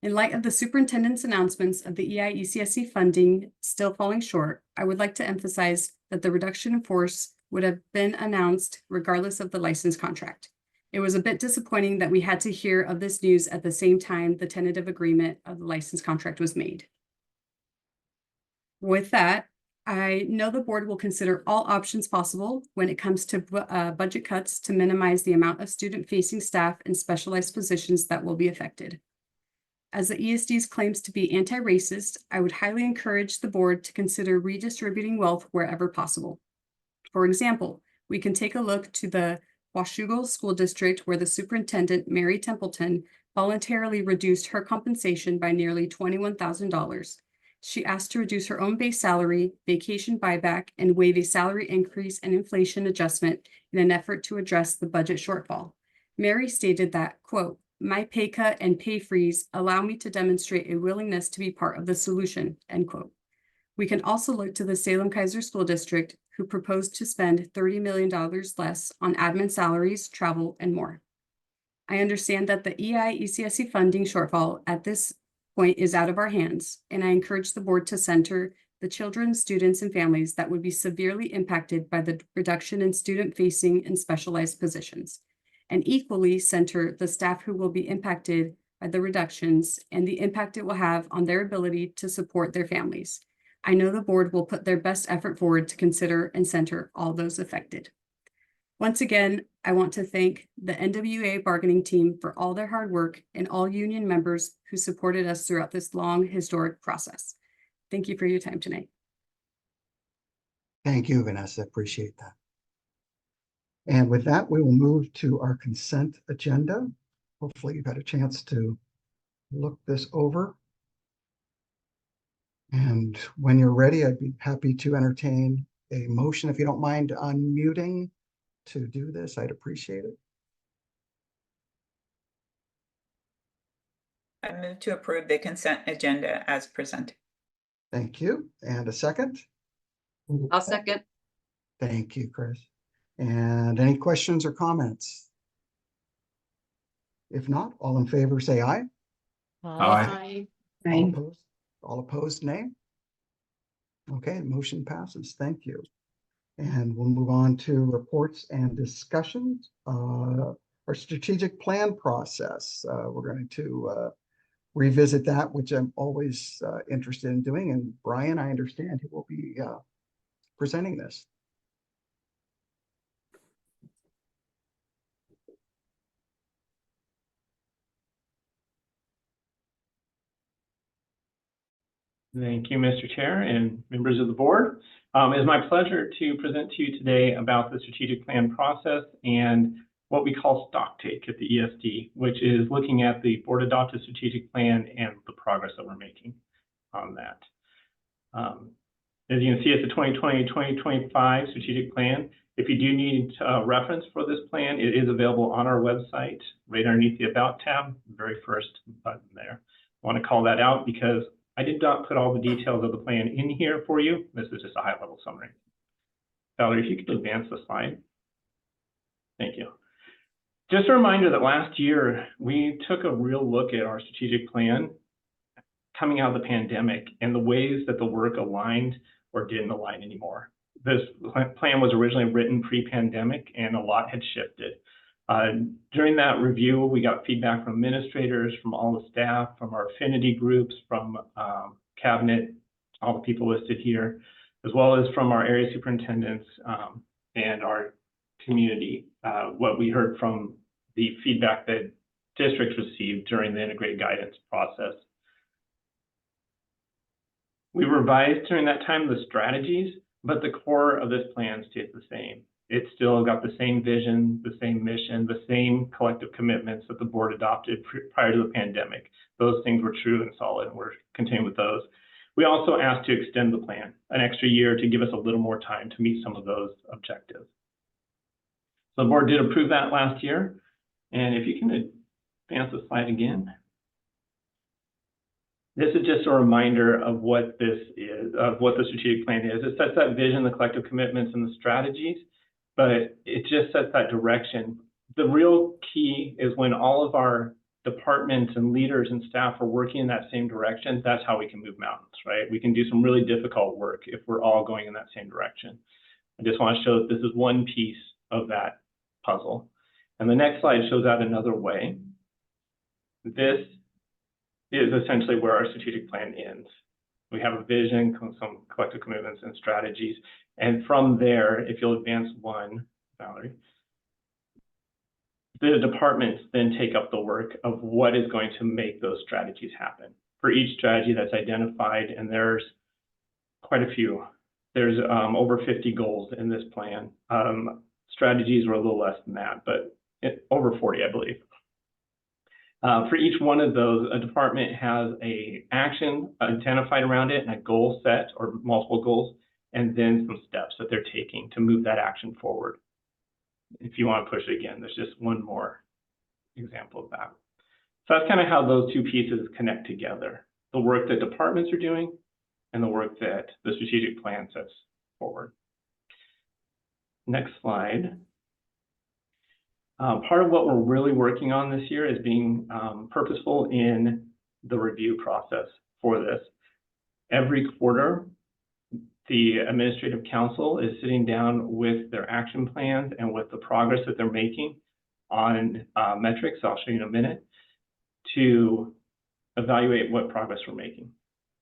In light of the superintendent's announcements of the EIECSC funding still falling short, I would like to emphasize that the reduction in force would have been announced regardless of the license contract. It was a bit disappointing that we had to hear of this news at the same time the tentative agreement of the license contract was made. With that, I know the board will consider all options possible when it comes to budget cuts to minimize the amount of student-facing staff and specialized positions that will be affected. As the ESD's claims to be anti-racist, I would highly encourage the board to consider redistributing wealth wherever possible. For example, we can take a look to the Washougal School District, where the superintendent, Mary Templeton, voluntarily reduced her compensation by nearly $21,000. She asked to reduce her own base salary, vacation buyback, and waive a salary increase and inflation adjustment in an effort to address the budget shortfall. Mary stated that, quote, "My pay cut and pay freeze allow me to demonstrate a willingness to be part of the solution," end quote. We can also look to the Salem-Keizer School District, who proposed to spend $30 million less on admin salaries, travel, and more. I understand that the EI-ECSE funding shortfall at this point is out of our hands, and I encourage the board to center the children, students, and families that would be severely impacted by the reduction in student-facing and specialized positions, and equally center the staff who will be impacted by the reductions and the impact it will have on their ability to support their families. I know the board will put their best effort forward to consider and center all those affected. Once again, I want to thank the NWA bargaining team for all their hard work and all union members who supported us throughout this long historic process. Thank you for your time tonight. Thank you, Vanessa. Appreciate that. And with that, we will move to our consent agenda. Hopefully you've had a chance to look this over. And when you're ready, I'd be happy to entertain a motion. If you don't mind unmuting to do this, I'd appreciate it. I move to approve the consent agenda as presented. Thank you. And a second? I'll second. Thank you, Chris. And any questions or comments? If not, all in favor, say aye. Aye. All opposed? All opposed, nay? Okay, motion passes. Thank you. And we'll move on to reports and discussions. Our strategic plan process. We're going to revisit that, which I'm always interested in doing. And Brian, I understand he will be presenting this. Thank you, Mr. Chair and members of the board. It is my pleasure to present to you today about the strategic plan process and what we call stock take at the ESD, which is looking at the board adopted strategic plan and the progress that we're making on that. As you can see, it's a 2020-2025 strategic plan. If you do need a reference for this plan, it is available on our website right underneath the About tab, the very first button there. I want to call that out because I did not put all the details of the plan in here for you. This is just a high-level summary. Valerie, if you could advance the slide. Thank you. Just a reminder that last year, we took a real look at our strategic plan coming out of the pandemic and the ways that the work aligned or didn't align anymore. This plan was originally written pre-pandemic and a lot had shifted. During that review, we got feedback from administrators, from all the staff, from our affinity groups, from cabinet, all the people listed here, as well as from our area superintendents and our community. What we heard from the feedback that districts received during the integrated guidance process. We revised during that time the strategies, but the core of this plan stays the same. It's still got the same vision, the same mission, the same collective commitments that the board adopted prior to the pandemic. Those things were true and solid, and we're continuing with those. We also asked to extend the plan an extra year to give us a little more time to meet some of those objectives. So the board did approve that last year. And if you can advance the slide again. This is just a reminder of what this is, of what the strategic plan is. It sets that vision, the collective commitments, and the strategies, but it just sets that direction. The real key is when all of our departments and leaders and staff are working in that same direction, that's how we can move mountains, right? We can do some really difficult work if we're all going in that same direction. I just want to show that this is one piece of that puzzle. And the next slide shows that another way. This is essentially where our strategic plan ends. We have a vision, some collective commitments and strategies. And from there, if you'll advance one, Valerie, the departments then take up the work of what is going to make those strategies happen. For each strategy that's identified, and there's quite a few, there's over 50 goals in this plan. Strategies were a little less than that, but over 40, I believe. For each one of those, a department has a action identified around it and a goal set or multiple goals, and then some steps that they're taking to move that action forward. If you want to push it again, there's just one more example of that. So that's kind of how those two pieces connect together. The work that departments are doing and the work that the strategic plan sets forward. Next slide. Part of what we're really working on this year is being purposeful in the review process for this. Every quarter, the administrative council is sitting down with their action plans and with the progress that they're making on metrics, I'll show you in a minute, to evaluate what progress we're making,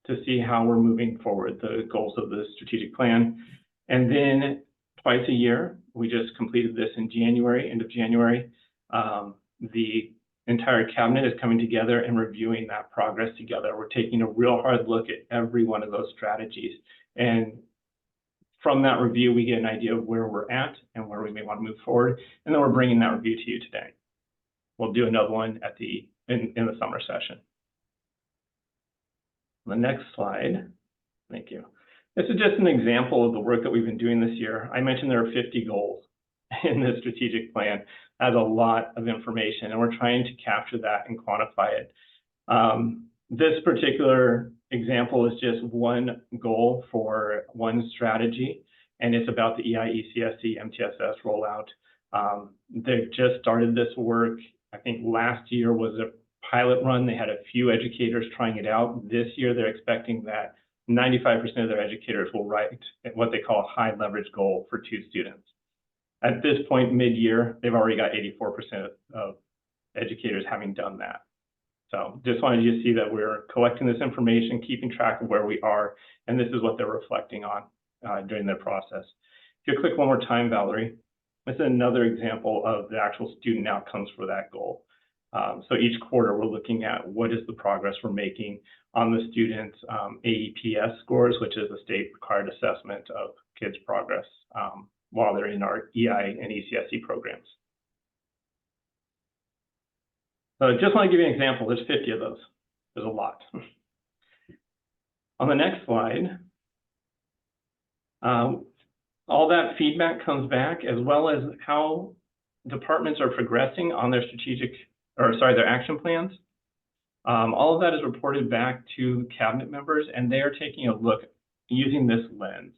to see how we're moving forward, the goals of the strategic plan. And then twice a year, we just completed this in January, end of January. The entire cabinet is coming together and reviewing that progress together. We're taking a real hard look at every one of those strategies. And from that review, we get an idea of where we're at and where we may want to move forward. And then we're bringing that review to you today. We'll do another one at in the summer session. The next slide, thank you. This is just an example of the work that we've been doing this year. I mentioned there are 50 goals in this strategic plan. That's a lot of information, and we're trying to capture that and quantify it. This particular example is just one goal for one strategy, and it's about the EI-ECSC MTSS rollout. They've just started this work. I think last year was a pilot run. They had a few educators trying it out. This year, they're expecting that 95% of their educators will write what they call a high leverage goal for 2 students. At this point, mid-year, they've already got 84% of educators having done that. So just wanted you to see that we're collecting this information, keeping track of where we are, and this is what they're reflecting on during their process. If you click one more time, Valerie, this is another example of the actual student outcomes for that goal. So each quarter, we're looking at what is the progress we're making on the students' AEPS scores, which is a state required assessment of kids' progress while they're in our EI and ECSC programs. So I just want to give you an example. There's 50 of those. There's a lot. On the next slide, all that feedback comes back, as well as how departments are progressing on their their action plans. All of that is reported back to cabinet members, and they are taking a look using this lens.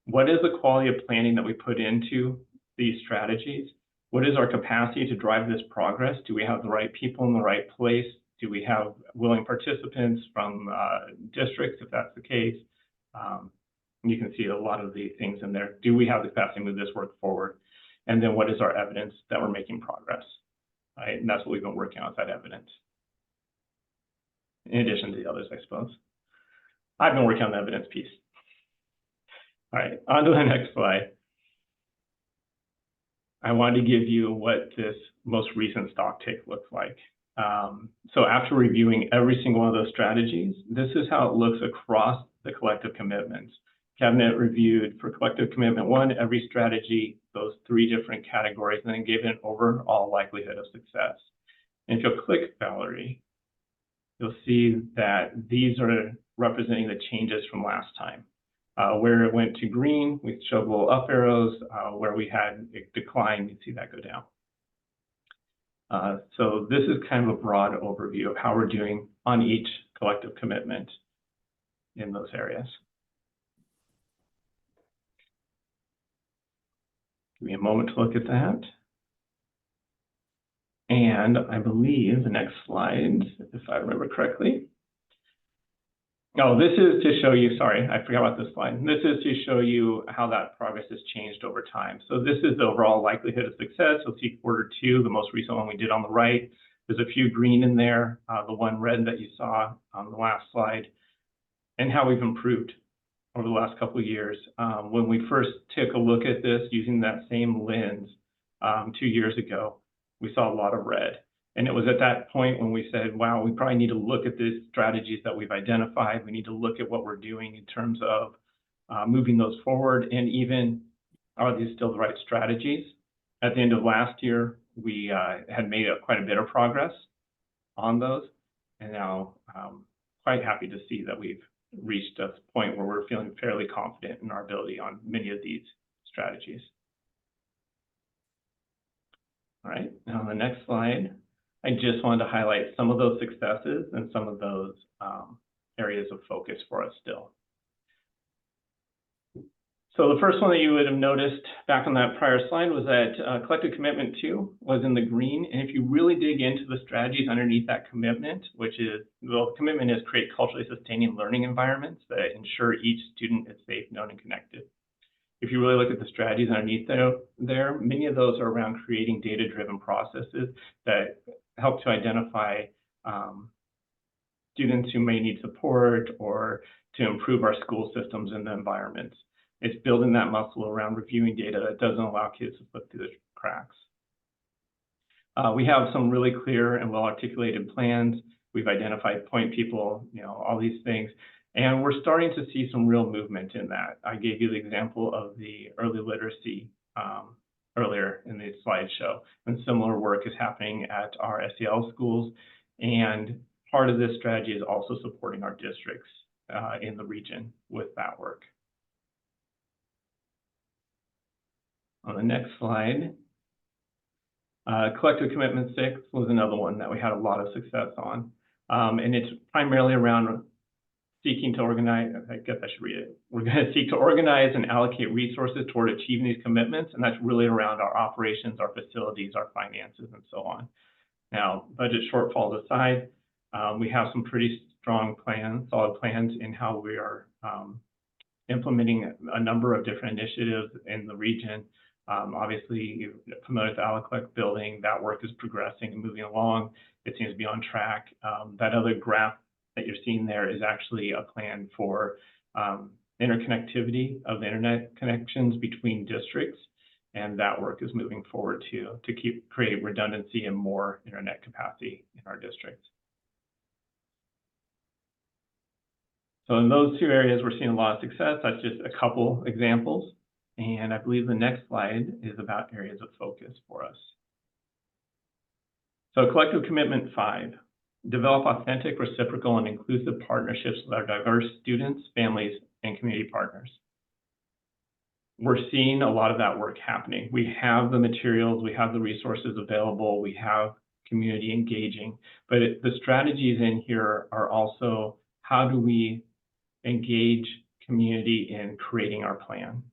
What is the quality of planning that we put into these strategies? What is our capacity to drive this progress? Do we have the right people in the right place? Do we have willing participants from districts, if that's the case? You can see a lot of the things in there. Do we have the capacity to move this work forward? And then what is our evidence that we're making progress? Right? And that's what we've been working on, is that evidence. In addition to the others, I suppose. I've been working on the evidence piece. All right, on to the next slide. I wanted to give you what this most recent stock take looks like. So after reviewing every single one of those strategies, this is how it looks across the collective commitments. Cabinet reviewed for collective commitment 1, every strategy, those 3 different categories, and then gave it an overall likelihood of success. And if you'll click, Valerie, you'll see that these are representing the changes from last time. Where it went to green, we showed little up arrows. Where we had a decline, you see that go down. So this is kind of a broad overview of how we're doing on each collective commitment in those areas. Give me a moment to look at that. And I believe the next slide, if I remember correctly. Oh, this is to show you, sorry, I forgot about this slide. This is to show you how that progress has changed over time. So this is the overall likelihood of success. You'll see Q2, the most recent one we did on the right. There's a few green in there, the one red that you saw on the last slide, and how we've improved over the last couple of years. When we first took a look at this using that same lens 2 years ago, we saw a lot of red. And it was at that point when we said, wow, we probably need to look at the strategies that we've identified. We need to look at what we're doing in terms of moving those forward, and even, are these still the right strategies? At the end of last year, we had made quite a bit of progress. on those. And now quite happy to see that we've reached a point where we're feeling fairly confident in our ability on many of these strategies. All right, now on the next slide, I just wanted to highlight some of those successes and some of those areas of focus for us still. So the first one that you would have noticed back on that prior slide was that collective commitment 2 was in the green. And if you really dig into the strategies underneath that commitment, which is, well, the commitment is create culturally sustaining learning environments that ensure each student is safe, known, and connected. If you really look at the strategies underneath there, many of those are around creating data-driven processes that help to identify students who may need support or to improve our school systems and the environments. It's building that muscle around reviewing data that doesn't allow kids to slip through the cracks. We have some really clear and well-articulated plans. We've identified point people, all these things. And we're starting to see some real movement in that. I gave you the example of the early literacy earlier in the slideshow. And similar work is happening at our SEL schools. And part of this strategy is also supporting our districts in the region with that work. On the next slide, collective commitment 6 was another one that we had a lot of success on. And it's primarily around seeking to organize, I guess I should read it. We're going to seek to organize and allocate resources toward achieving these commitments. And that's really around our operations, our facilities, our finances, and so on. Now, budget shortfalls aside, we have some pretty strong plans, solid plans in how we are implementing a number of different initiatives in the region. Obviously, you promoted the Alaclec building. That work is progressing and moving along. It seems to be on track. That other graph that you're seeing there is actually a plan for interconnectivity of the internet connections between districts. And that work is moving forward to create redundancy and more internet capacity in our districts. So in those two areas, we're seeing a lot of success. That's just a couple examples. And I believe the next slide is about areas of focus for us. So collective commitment 5, develop authentic, reciprocal, and inclusive partnerships with our diverse students, families, and community partners. We're seeing a lot of that work happening. We have the materials, we have the resources available, we have community engaging, but the strategies in here are also how do we engage community in creating our plan,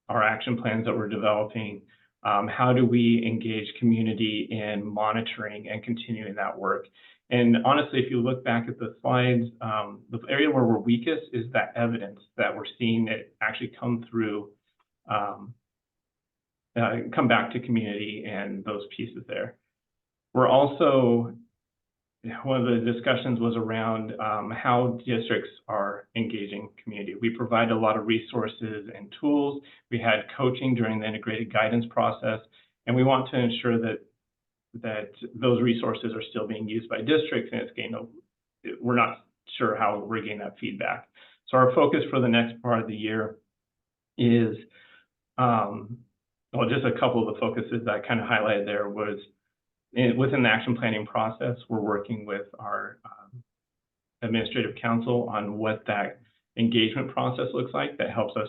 our action plans that we're developing. How do we engage community in monitoring and continuing that work? And honestly, if you look back at the slides, the area where we're weakest is that evidence that we're seeing it actually come through, come back to community and those pieces there. We're also, one of the discussions was around how districts are engaging community. We provide a lot of resources and tools. We had coaching during the integrated guidance process, and we want to ensure that those resources are still being used by districts, and we're not sure how we're getting that feedback. So our focus for the next part of the year is, well, just a couple of the focuses that I kind of highlighted there was within the action planning process, we're working with our administrative council on what that engagement process looks like that helps us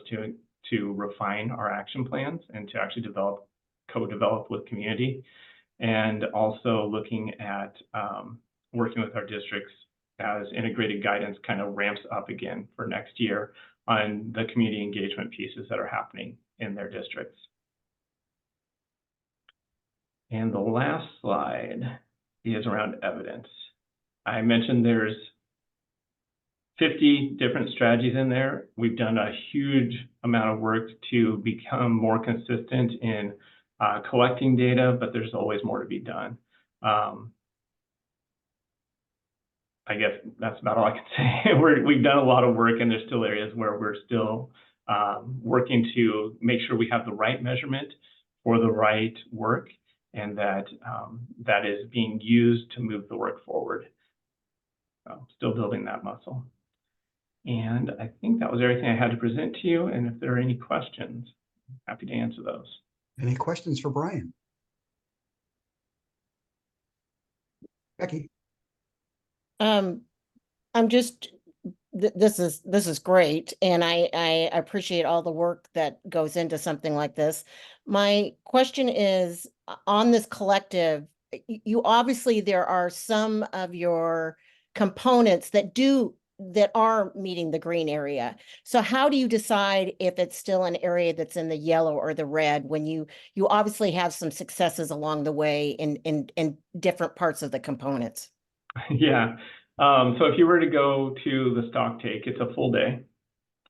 to refine our action plans and to actually co-develop with community. And also looking at working with our districts as integrated guidance kind of ramps up again for next year on the community engagement pieces that are happening in their districts. And the last slide is around evidence. I mentioned there's 50 different strategies in there. We've done a huge amount of work to become more consistent in collecting data, but there's always more to be done. I guess that's about all I can say. We've done a lot of work, and there's still areas where we're still working to make sure we have the right measurement for the right work, and that that is being used to move the work forward. So still building that muscle. And I think that was everything I had to present to you. And if there are any questions, I'm happy to answer those. Any questions for Brian? Becky? I'm just, this is great, and I appreciate all the work that goes into something like this. My question is, on this collective, you obviously, there are some of your components that are meeting the green area. So how do you decide if it's still an area that's in the yellow or the red when you obviously have some successes along the way in different parts of the components? Yeah. So if you were to go to the stock take, it's a full day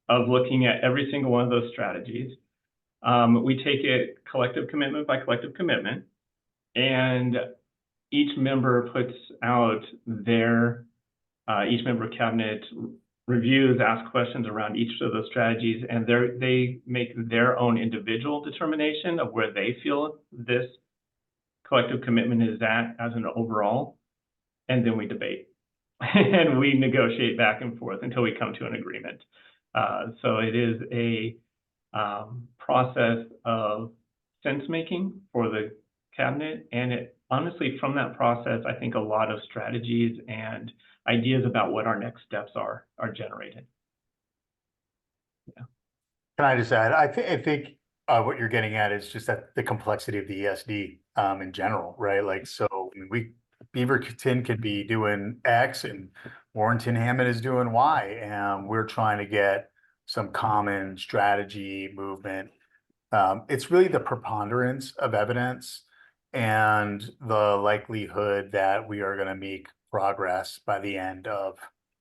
of looking at every single one of those strategies. We take it collective commitment by collective commitment, and each member puts out their, each member of cabinet reviews, asks questions around each of those strategies, and they make their own individual determination of where they feel this collective commitment is at as an overall, and then we debate. And we negotiate back and forth until we come to an agreement. So it is a process of sense making for the cabinet, and it honestly, from that process, I think a lot of strategies and ideas about what our next steps are generated. Yeah. Can I just add? I think what you're getting at is just that the complexity of the ESD in general, right? Like, so Beaverton could be doing X and Warrenton Hammond is doing Y, and we're trying to get some common strategy movement. It's really the preponderance of evidence and the likelihood that we are going to make progress by the end of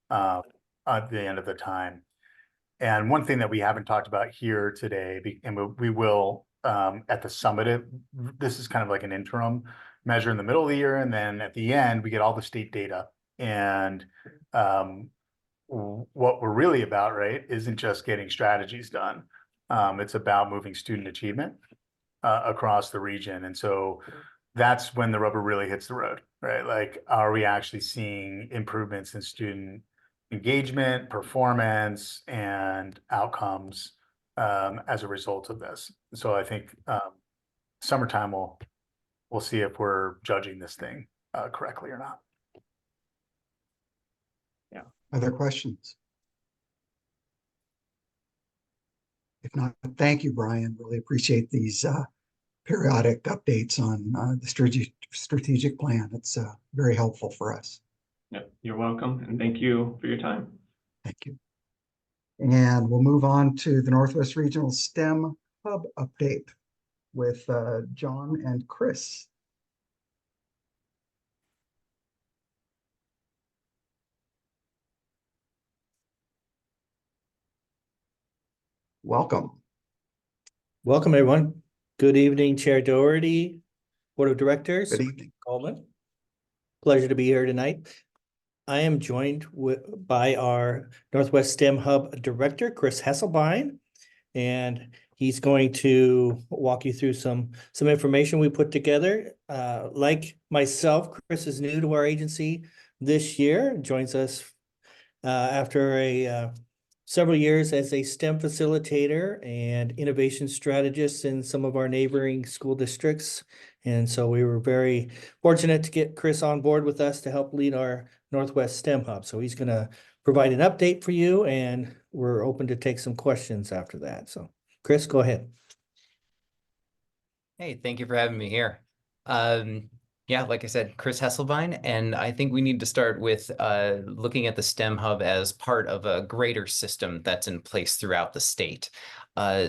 the time. And one thing that we haven't talked about here today, and we will at the summit, this is kind of like an interim measure in the middle of the year, and then at the end we get all the state data. And what we're really about, right, isn't just getting strategies done. It's about moving student achievement across the region. And so that's when the rubber really hits the road, right? Like, are we actually seeing improvements in student engagement, performance, and outcomes as a result of this? So I think summertime we'll see if we're judging this thing correctly or not. Yeah. Other questions? If not, thank you, Brian. Really appreciate these periodic updates on the strategic plan. It's very helpful for us. Yep, you're welcome, and thank you for your time. Thank you. And we'll move on to the Northwest Regional STEM Hub update with John and Chris. Welcome. Welcome, everyone. Good evening, Chair Doherty, Board of Directors. Good evening. Coleman. Pleasure to be here tonight. I am joined by our Northwest STEM Hub Director, Chris Hesselbein, and he's going to walk you through some information we put together. Like myself, Chris is new to our agency this year, joins us after several years as a STEM facilitator and innovation strategist in some of our neighboring school districts. And so we were very fortunate to get Chris on board with us to help lead our Northwest STEM Hub. So he's going to provide an update for you, and we're open to take some questions after that. So Chris, go ahead. Hey, thank you for having me here. Yeah, like I said, Chris Hesselbein, and I think we need to start with looking at the STEM Hub as part of a greater system that's in place throughout the state.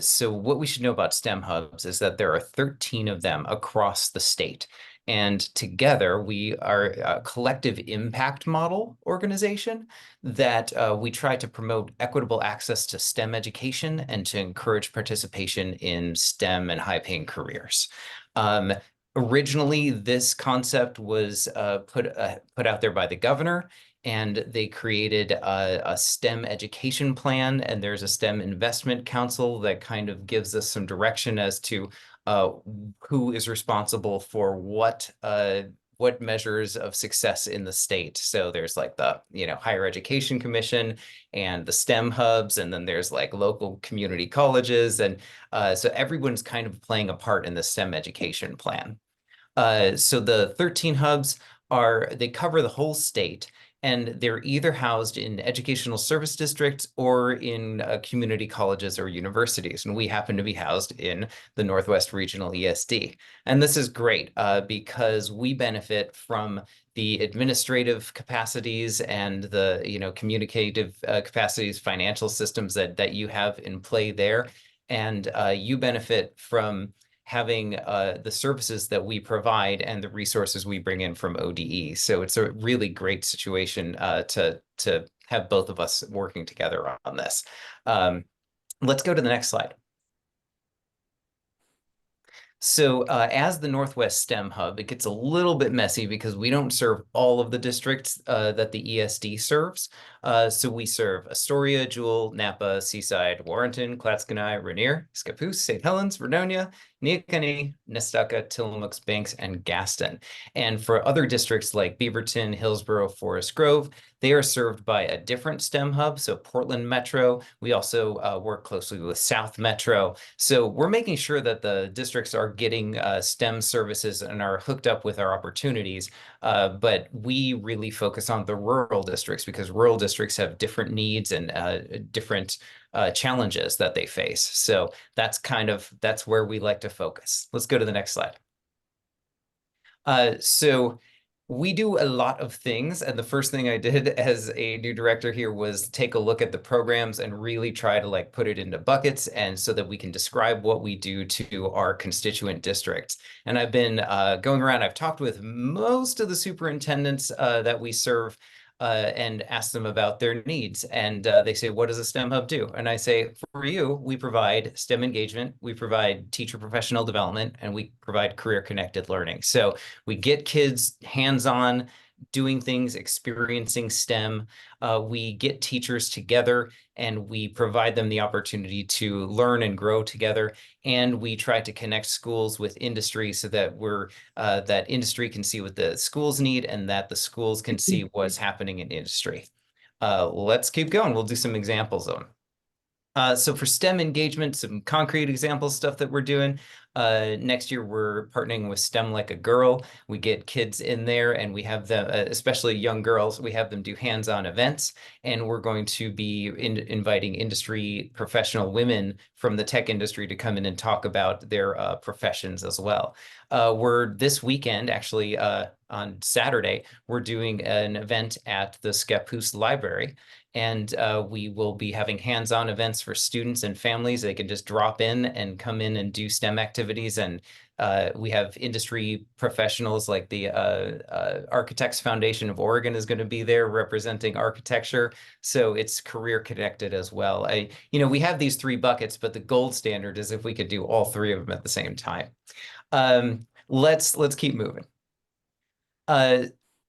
So what we should know about STEM Hubs is that there are 13 of them across the state. And together we are a collective impact model organization that we try to promote equitable access to STEM education and to encourage participation in STEM and high-paying careers. Originally, this concept was put out there by the governor, and they created a STEM education plan, and there's a STEM investment council that kind of gives us some direction as to who is responsible for what measures of success in the state. So there's like the Higher Education Commission and the STEM hubs, and then there's like local community colleges, and so everyone's kind of playing a part in the STEM education plan. So the 13 hubs they cover the whole state, and they're either housed in educational service districts or in community colleges or universities. And we happen to be housed in the Northwest Regional ESD. And this is great because we benefit from the administrative capacities and the communicative capacities, financial systems that you have in play there. And you benefit from having the services that we provide and the resources we bring in from ODE. So it's a really great situation to have both of us working together on this. Let's go to the next slide. So as the Northwest STEM Hub, it gets a little bit messy because we don't serve all of the districts that the ESD serves. So we serve Astoria, Jewel, Napa, Seaside, Warrenton, Clatskanie, Rainier, Scappoose, St. Helens, Vernonia, Neahkanie, Nestucca, Tillamook, Banks, and Gaston. And for other districts like Beaverton, Hillsborough, Forest Grove, they are served by a different STEM hub. So Portland Metro, we also work closely with South Metro. So we're making sure that the districts are getting STEM services and are hooked up with our opportunities. But we really focus on the rural districts because rural districts have different needs and different challenges that they face. So that's where we like to focus. Let's go to the next slide. So we do a lot of things, and the first thing I did as a new director here was take a look at the programs and really try to put it into buckets, and so that we can describe what we do to our constituent districts. And I've been going around, I've talked with most of the superintendents that we serve and ask them about their needs. And they say, what does a STEM hub do? And I say, for you, we provide STEM engagement, we provide teacher professional development, and we provide career connected learning. So we get kids hands-on, doing things, experiencing STEM. We get teachers together and we provide them the opportunity to learn and grow together. And we try to connect schools with industry so that that industry can see what the schools need and that the schools can see what's happening in industry. Let's keep going. We'll do some examples of them. So for STEM engagement, some concrete example stuff that we're doing. Next year, we're partnering with STEM Like a Girl. We get kids in there and we have them, especially young girls, we have them do hands-on events. And we're going to be inviting industry professional women from the tech industry to come in and talk about their professions as well. This weekend, actually on Saturday, we're doing an event at the Scappoose Library. And we will be having hands-on events for students and families. They can just drop in and come in and do STEM activities. And we have industry professionals like the Architects Foundation of Oregon is going to be there representing architecture. So it's career connected as well. We have these three buckets, but the gold standard is if we could do all three of them at the same time. Let's keep moving.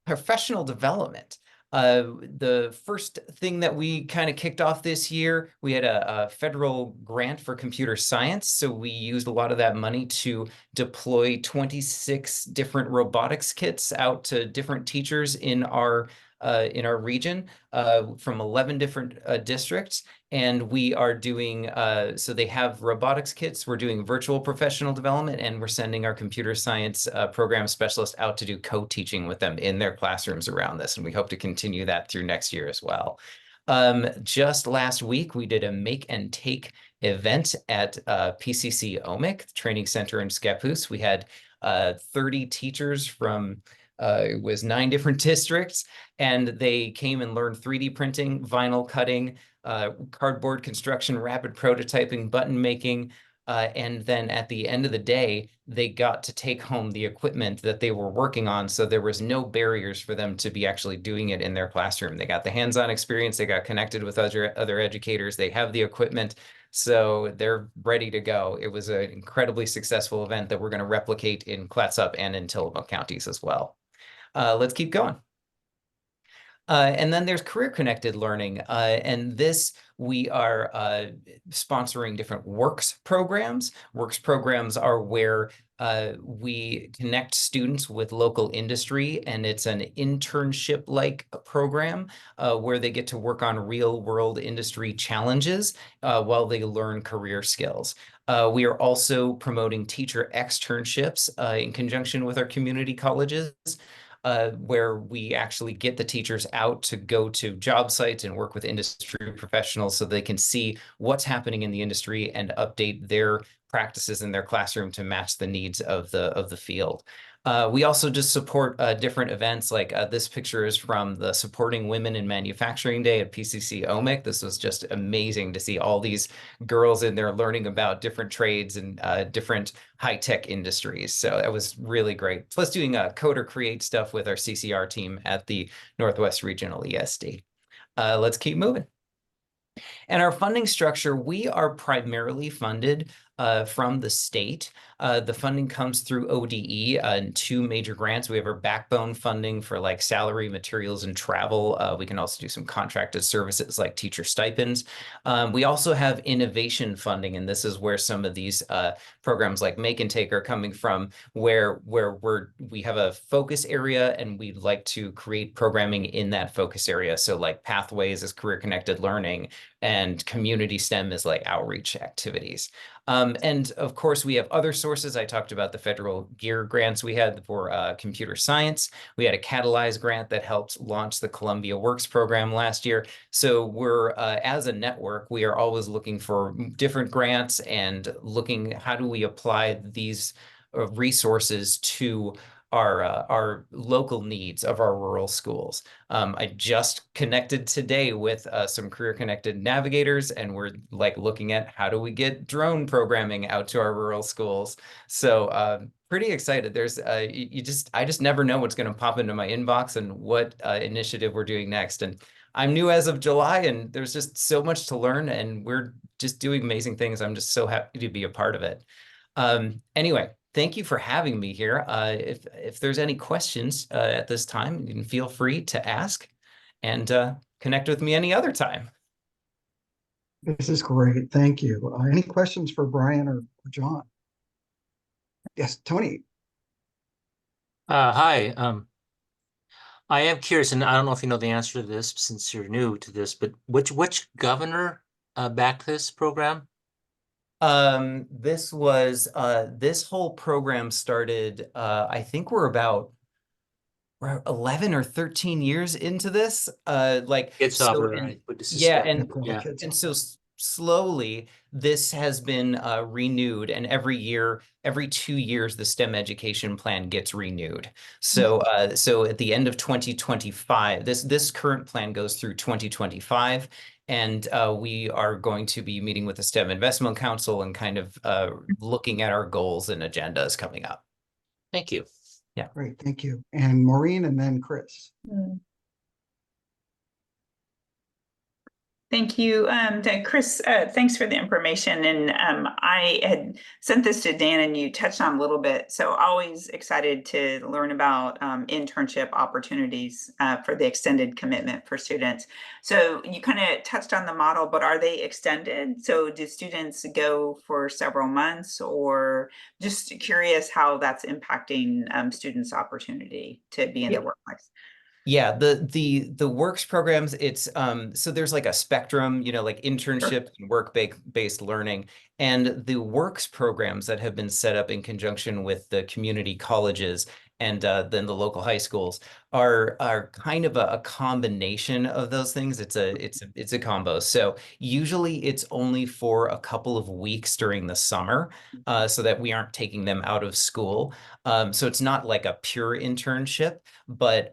Professional development. The first thing that we kind of kicked off this year, we had a federal grant for computer science. So we used a lot of that money to deploy 26 different robotics kits out to different teachers in our region from 11 different districts. And we are doing, so they have robotics kits, we're doing virtual professional development, and we're sending our computer science program specialists out to do co-teaching with them in their classrooms around this. And we hope to continue that through next year as well. Just last week, we did a make and take event at PCC OMIC Training Center in Scappoose. We had 30 teachers from it was 9 different districts, and they came and learned 3D printing, vinyl cutting, cardboard construction, rapid prototyping, button making. And then at the end of the day, they got to take home the equipment that they were working on. So there was no barriers for them to be actually doing it in their classroom. They got the hands-on experience. They got connected with other educators. They have the equipment. So they're ready to go. It was an incredibly successful event that we're going to replicate in Clatsop and in Tillamook counties as well. Let's keep going. And then there's career connected learning. And this, we are sponsoring different works programs. Works programs are where we connect students with local industry, and it's an internship-like program where they get to work on real-world industry challenges while they learn career skills. We are also promoting teacher externships in conjunction with our community colleges. where we actually get the teachers out to go to job sites and work with industry professionals so they can see what's happening in the industry and update their practices in their classroom to match the needs of the field. We also just support different events, like this picture is from the Supporting Women in Manufacturing Day at PCC OMIC. This was just amazing to see all these girls in there learning about different trades and different high-tech industries. So that was really great. Plus doing Code or Create stuff with our CCR team at the Northwest Regional ESD. Let's keep moving. And our funding structure, we are primarily funded from the state. The funding comes through ODE and 2 major grants. We have our backbone funding for like salary, materials, and travel. We can also do some contracted services like teacher stipends. We also have innovation funding, and this is where some of these programs like Make and Take are coming from, where we have a focus area and we'd like to create programming in that focus area. So like Pathways is career-connected learning, and community STEM is like outreach activities. And of course, we have other sources. I talked about the federal GEAR grants we had for computer science. We had a Catalyze grant that helped launch the Columbia Works program last year. So we're, as a network, we are always looking for different grants and looking how do we apply these resources to our local needs of our rural schools. I just connected today with some career-connected navigators, and we're like looking at how do we get drone programming out to our rural schools. So pretty excited. There's I just never know what's going to pop into my inbox and what initiative we're doing next. And I'm new as of July, and there's just so much to learn, and we're just doing amazing things. I'm just so happy to be a part of it. Anyway. Thank you for having me here. If there's any questions at this time, you can feel free to ask and connect with me any other time. This is great. Thank you. Any questions for Brian or John? Yes, Tony. Hi. I am curious, and I don't know if you know the answer to this since you're new to this, but which governor backed this program? This was this whole program started, I think we're 11 or 13 years into this. Like It's so, right? And so slowly this has been renewed, and every 2 years, the STEM education plan gets renewed. So so at the end of 2025, this current plan goes through 2025. And we are going to be meeting with the STEM Investment Council and kind of looking at our goals and agendas coming up. Thank you. Yeah. Great, thank you. And Maureen and then Chris. Thank you. Chris, thanks for the information. And I had sent this to Dan and you touched on a little bit. So always excited to learn about internship opportunities for the extended commitment for students. So you kind of touched on the model, but are they extended? So do students go for several months, or just curious how that's impacting students' opportunity to be in the workplace? Yeah, the works programs, it's so there's like a spectrum, you know, like internship and work-based learning. And the works programs that have been set up in conjunction with the community colleges and then the local high schools are kind of a combination of those things. It's a combo. So usually it's only for a couple of weeks during the summer, so that we aren't taking them out of school. So it's not like a pure internship, but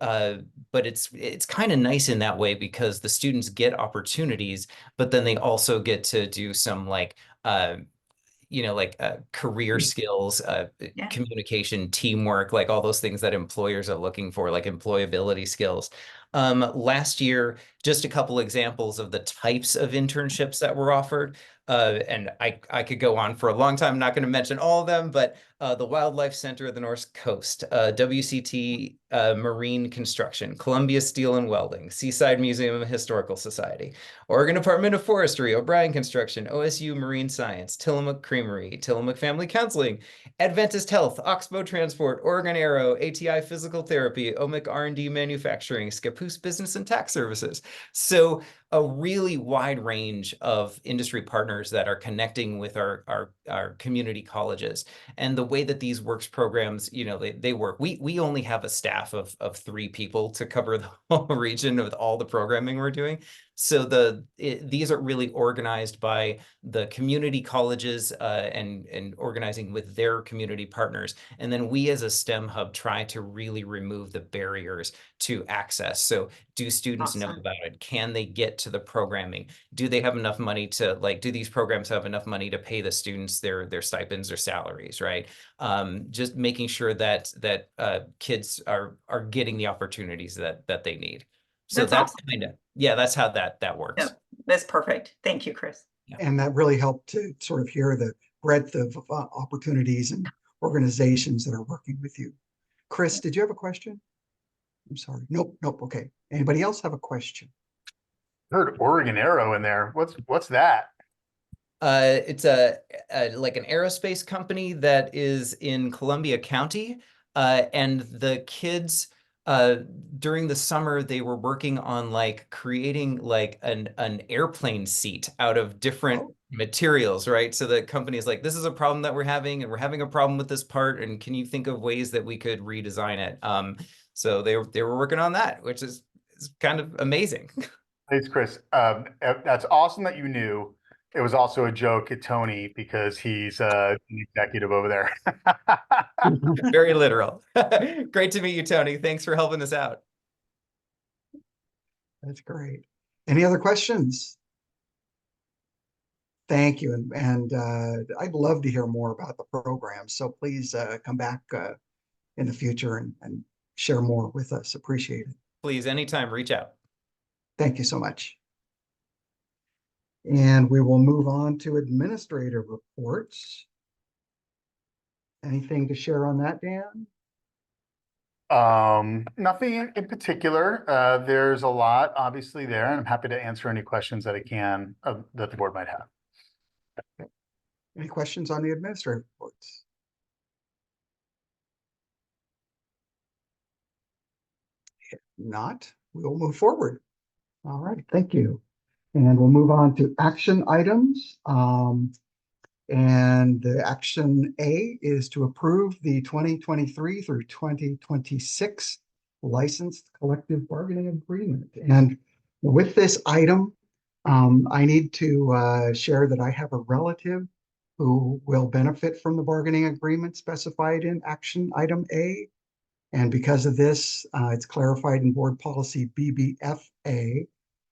it's kind of nice in that way because the students get opportunities, but then they also get to do some like you know, like career skills, communication, teamwork, like all those things that employers are looking for, like employability skills. Last year, just a couple examples of the types of internships that were offered. And I could go on for a long time. I'm not going to mention all of them, but the Wildlife Center of the North Coast, WCT Marine Construction, Columbia Steel and Welding, Seaside Museum of Historical Society, Oregon Department of Forestry, O'Brien Construction, OSU Marine Science, Tillamook Creamery, Tillamook Family Counseling, Adventist Health, Oxbow Transport, Oregon Aero, ATI Physical Therapy, OMIC R&D Manufacturing, Scappoose Business and Tax Services. So a really wide range of industry partners that are connecting with our community colleges. And the way that these works programs, you know, they work. We only have a staff of 3 people to cover the whole region with all the programming we're doing. So these are really organized by the community colleges and organizing with their community partners. And then we as a STEM hub try to really remove the barriers to access. So do students know about it? Can they get to the programming? Do they have enough money to, like, do these programs have enough money to pay the students their stipends or salaries, right? Just making sure that kids are getting the opportunities that they need. So that's kind of, yeah, that's how that works. Yep, that's perfect. Thank you, Chris. And that really helped to sort of hear the breadth of opportunities and organizations that are working with you. Chris, did you have a question? I'm sorry. Nope. Okay. Anybody else have a question? I heard Oregon Aero in there. What's that? It's like an aerospace company that is in Columbia County, and the kids during the summer they were working on like creating like an airplane seat out of different materials, right? So the company is like, this is a problem that we're having, and we're having a problem with this part, and can you think of ways that we could redesign it? So they were working on that, which is kind of amazing. Thanks, Chris. That's awesome that you knew. It was also a joke at Tony because he's an executive over there. Very literal. Great to meet you, Tony. Thanks for helping us out. That's great. Any other questions? Thank you. And I'd love to hear more about the program. So please come back in the future and share more with us. Appreciate it. Please, anytime, reach out. Thank you so much. And we will move on to administrative reports. Anything to share on that, Dan? Nothing in particular. There's a lot obviously there, and I'm happy to answer any questions that I can that the board might have. Okay. Any questions on the administrative reports? If not, we will move forward. All right, thank you. And we'll move on to action items. And the action A is to approve the 2023 through 2026 licensed collective bargaining agreement. And with this item, I need to share that I have a relative who will benefit from the bargaining agreement specified in action item A. And because of this, it's clarified in board policy BBFA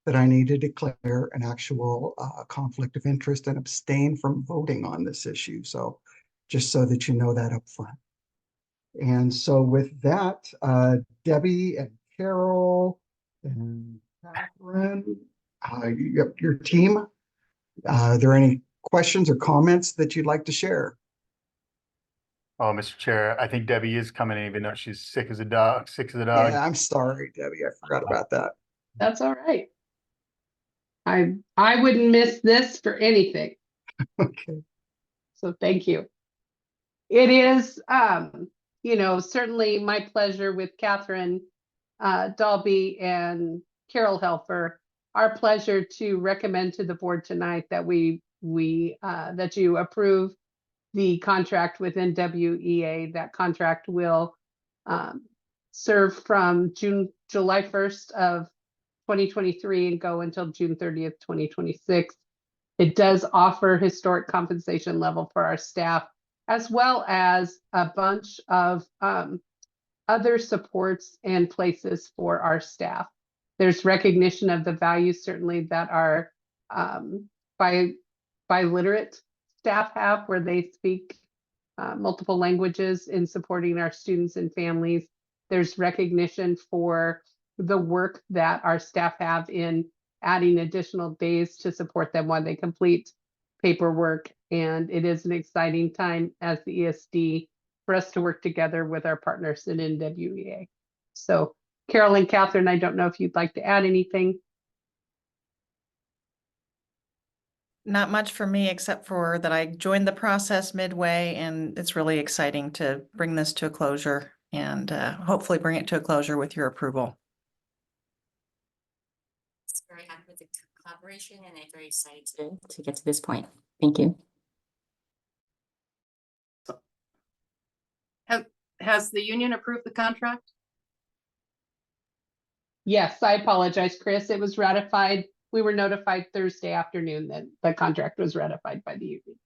that I need to declare an actual conflict of interest and abstain from voting on this issue. So just so that you know that up front. And so with that, Debbie and Carol and Catherine, your team, are there any questions or comments that you'd like to share? Oh, Mr. Chair, I think Debbie is coming in, even though she's sick as a dog. Yeah, I'm sorry, Debbie. I forgot about that. That's all right. I wouldn't miss this for anything. Okay. So thank you. It is, certainly my pleasure with Catherine Dalby and Carol Helfer. Our pleasure to recommend to the board tonight that that you approve the contract with NWEA. That contract will serve from July 1st of 2023 and go until June 30th, 2026. It does offer historic compensation level for our staff, as well as a bunch of other supports and places for our staff. There's recognition of the values certainly that our biliterate staff have, where they speak multiple languages in supporting our students and families. There's recognition for the work that our staff have in adding additional days to support them while they complete paperwork. And it is an exciting time as the ESD for us to work together with our partners in NWEA. So Carol and Catherine, I don't know if you'd like to add anything. Not much for me, except for that I joined the process midway, and it's really exciting to bring this to a closure and hopefully bring it to a closure with your approval. Very happy with the collaboration, and I'm very excited to get to this point. Thank you. has the union approved the contract? Yes, I apologize, Chris. It was ratified. We were notified Thursday afternoon that the contract was ratified by the union.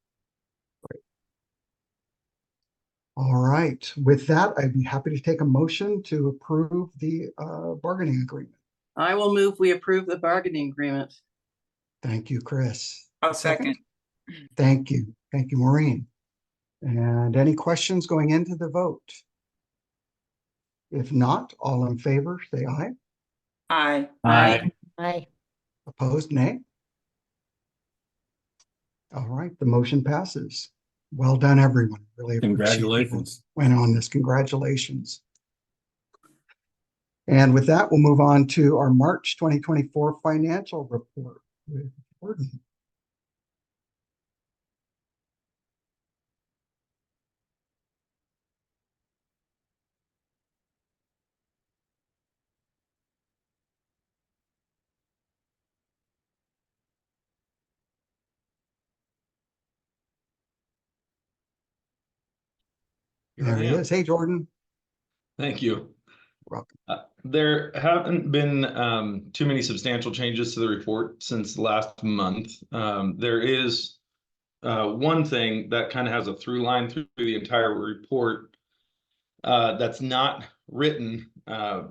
All right. With that, I'd be happy to take a motion to approve the bargaining agreement. I will move we approve the bargaining agreement. Thank you, Chris. I'll second. Thank you. Thank you, Maureen. And any questions going into the vote? If not, all in favor, say aye. Aye. Aye. Aye. Opposed, nay. All right, the motion passes. Well done, everyone. Really appreciate Congratulations. what went on this. Congratulations. And with that, we'll move on to our March 2024 financial report with Gordon. There he is. Hey, Jordan. Thank you. Welcome. There haven't been too many substantial changes to the report since last month. There is one thing that kind of has a through line through the entire report that's not written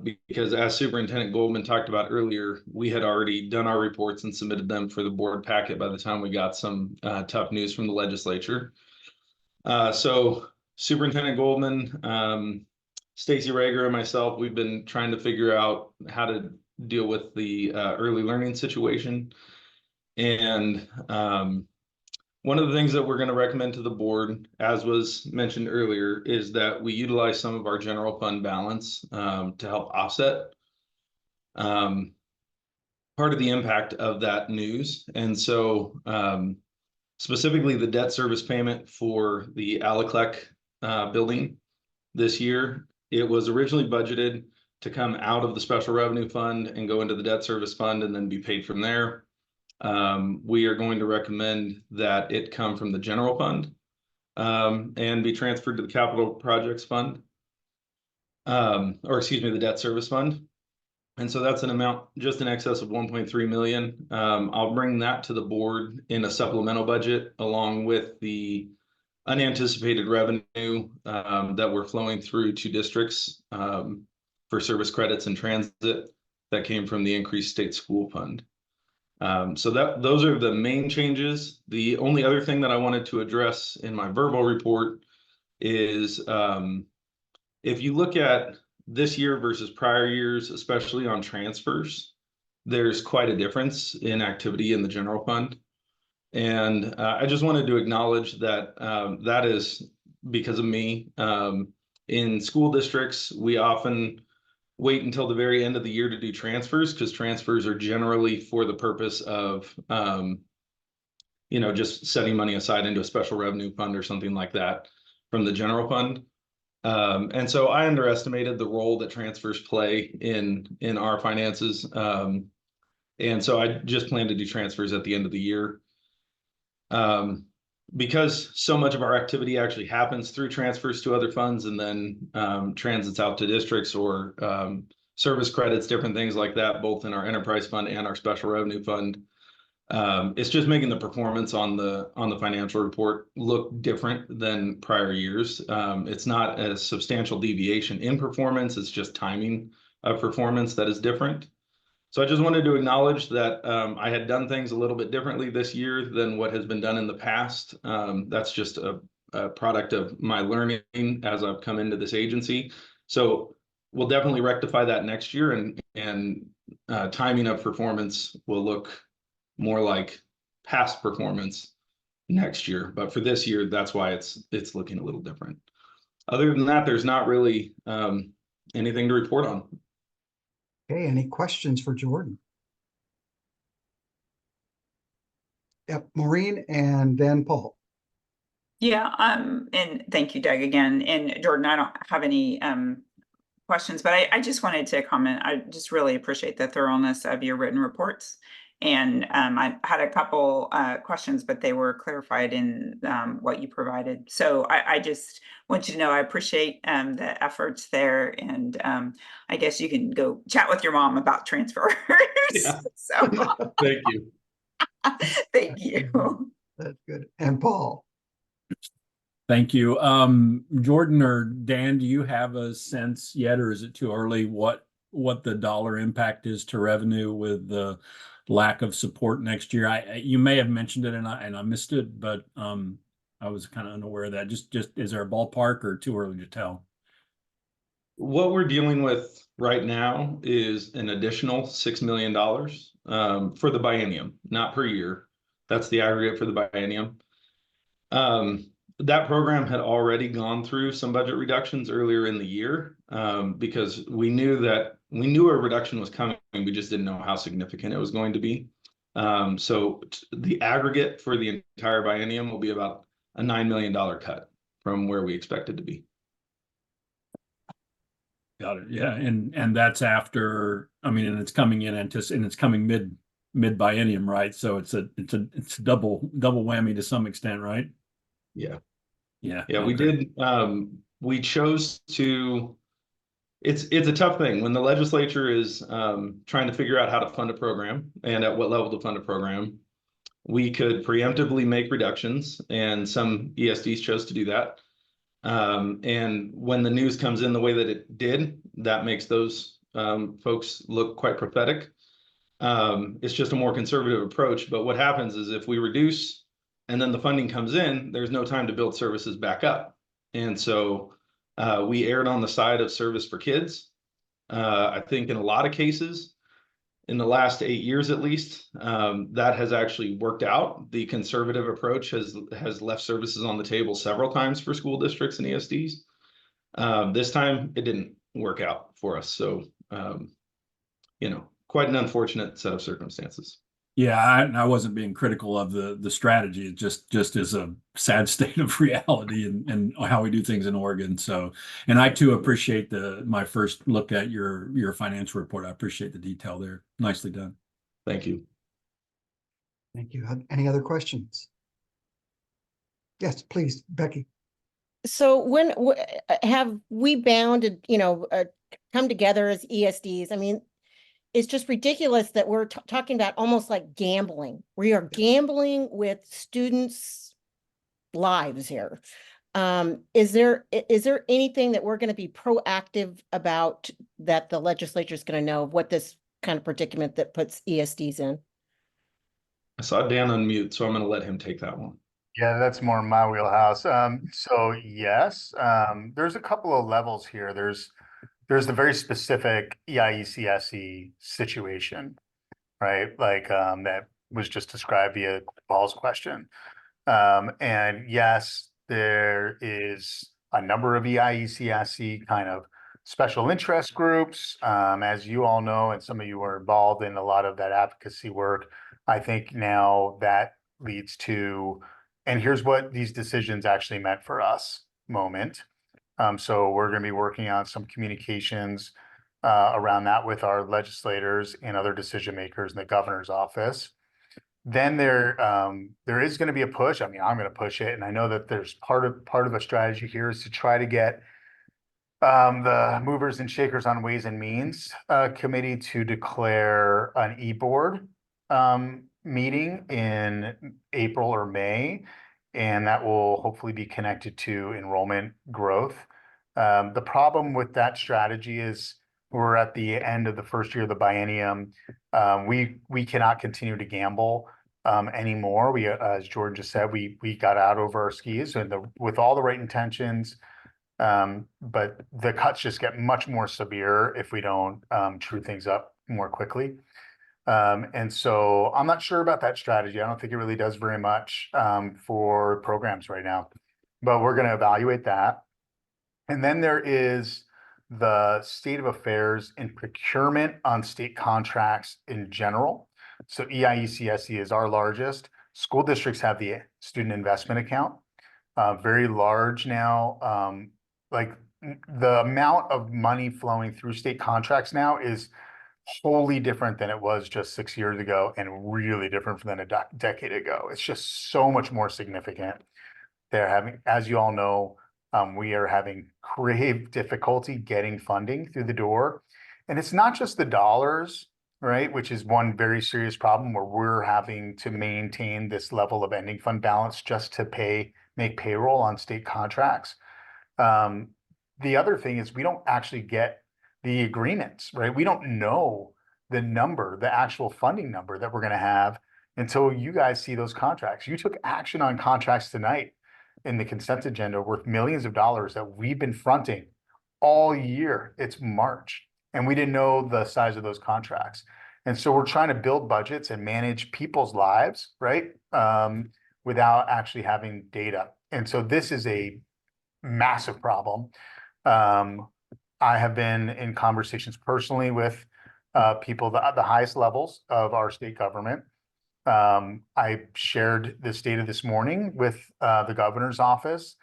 because as Superintendent Goldman talked about earlier, we had already done our reports and submitted them for the board packet by the time we got some tough news from the legislature. So Superintendent Goldman, Stacy Rager and myself, we've been trying to figure out how to deal with the early learning situation. And one of the things that we're going to recommend to the board, as was mentioned earlier, is that we utilize some of our general fund balance to help offset part of the impact of that news. And so specifically the debt service payment for the Aleclec building this year, it was originally budgeted to come out of the special revenue fund and go into the debt service fund and then be paid from there. We are going to recommend that it come from the general fund and be transferred to the capital projects fund, or excuse me, the debt service fund. And so that's an amount just in excess of 1.3 million. I'll bring that to the board in a supplemental budget along with the unanticipated revenue that we're flowing through to districts for service credits and transit that came from the increased state school fund. So those are the main changes. The only other thing that I wanted to address in my verbal report is if you look at this year versus prior years, especially on transfers, there's quite a difference in activity in the general fund. And I just wanted to acknowledge that that is because of me. In school districts, we often wait until the very end of the year to do transfers because transfers are generally for the purpose of, just setting money aside into a special revenue fund or something like that from the general fund. And so I underestimated the role that transfers play in our finances. And so I just plan to do transfers at the end of the year. Because so much of our activity actually happens through transfers to other funds and then transits out to districts or service credits, different things like that, both in our enterprise fund and our special revenue fund. It's just making the performance on the financial report look different than prior years. It's not a substantial deviation in performance. It's just timing of performance that is different. So I just wanted to acknowledge that I had done things a little bit differently this year than what has been done in the past. That's just a product of my learning as I've come into this agency. So we'll definitely rectify that next year, and timing of performance will look more like past performance next year. But for this year, that's why it's looking a little different. Other than that, there's not really anything to report on. Okay, any questions for Jordan? Yep, Maureen and then Paul. Yeah, and thank you, Doug, again. And Jordan, I don't have any questions, but I just wanted to comment. I just really appreciate the thoroughness of your written reports. And I had a couple questions, but they were clarified in what you provided. So I just want you to know I appreciate the efforts there. And I guess you can go chat with your mom about transfers. Yeah. So Thank you. thank you. That's good. And Paul? Thank you. Jordan or Dan, do you have a sense yet, or is it too early what the dollar impact is to revenue with the lack of support next year? You may have mentioned it and I missed it, but I was kind of unaware of that. Just is there a ballpark or too early to tell? What we're dealing with right now is an additional $6 million for the biennium, not per year. That's the aggregate for the biennium. That program had already gone through some budget reductions earlier in the year because we knew a reduction was coming. We just didn't know how significant it was going to be. So the aggregate for the entire biennium will be about a $9 million cut from where we expected to be. Got it. Yeah, and that's after. I mean, and it's coming in and it's coming mid biennium, right? So it's double whammy to some extent, right? Yeah. Yeah. Yeah, we okay. did. We chose to. It's a tough thing when the legislature is trying to figure out how to fund a program and at what level to fund a program. We could preemptively make reductions, and some ESDs chose to do that. And when the news comes in the way that it did, that makes those folks look quite prophetic. It's just a more conservative approach. But what happens is if we reduce and then the funding comes in, there's no time to build services back up. And so we erred on the side of service for kids. I think in a lot of cases, in the last 8 years at least, that has actually worked out. The conservative approach has left services on the table several times for school districts and ESDs. This time it didn't work out for us. So, quite an unfortunate set of circumstances. Yeah, I wasn't being critical of the strategy. It just is a sad state of reality and how we do things in Oregon. So, and I too appreciate my first look at your financial report. I appreciate the detail there. Nicely done. Thank you. Thank you. Any other questions? Yes, please, Becky. So when have we bounded, come together as ESDs? I mean, it's just ridiculous that we're talking about almost like gambling. We are gambling with students' lives here. Is there anything that we're going to be proactive about that the legislature is going to know what this kind of predicament that puts ESDs in? I saw Dan unmute, so I'm going to let him take that one. Yeah, that's more my wheelhouse. So yes, there's a couple of levels here. There's the very specific EIECSE situation, right? Like that was just described via Paul's question. And yes, there is a number of EIECSE kind of special interest groups. As you all know, and some of you are involved in a lot of that advocacy work. I think now that leads to, and here's what these decisions actually meant for us moment. So we're going to be working on some communications around that with our legislators and other decision makers in the governor's office. Then there is going to be a push. I mean, I'm going to push it, and I know that there's part of a strategy here is to try to get the movers and shakers on Ways and Means committee to declare an e-board meeting in April or May. And that will hopefully be connected to enrollment growth. The problem with that strategy is we're at the end of the first year of the biennium. We cannot continue to gamble anymore. We, as Jordan just said, we got out over our skis and with all the right intentions, but the cuts just get much more severe if we don't true things up more quickly. And so I'm not sure about that strategy. I don't think it really does very much for programs right now, but we're going to evaluate that. And then there is the state of affairs in procurement on state contracts in general. So EIECSE is our largest. School districts have the student investment account, very large now. Like the amount of money flowing through state contracts now is wholly different than it was just 6 years ago and really different than a decade ago. It's just so much more significant. They're having, as you all know, we are having grave difficulty getting funding through the door. And it's not just the dollars, right? Which is one very serious problem where we're having to maintain this level of ending fund balance just to make payroll on state contracts. The other thing is we don't actually get the agreements, right? We don't know the number, the actual funding number that we're going to have until you guys see those contracts. You took action on contracts tonight in the consent agenda worth millions of dollars that we've been fronting all year. It's March, and we didn't know the size of those contracts. And so we're trying to build budgets and manage people's lives, right? Without actually having data. And so this is a massive problem. I have been in conversations personally with people at the highest levels of our state government. I shared this data this morning with the governor's office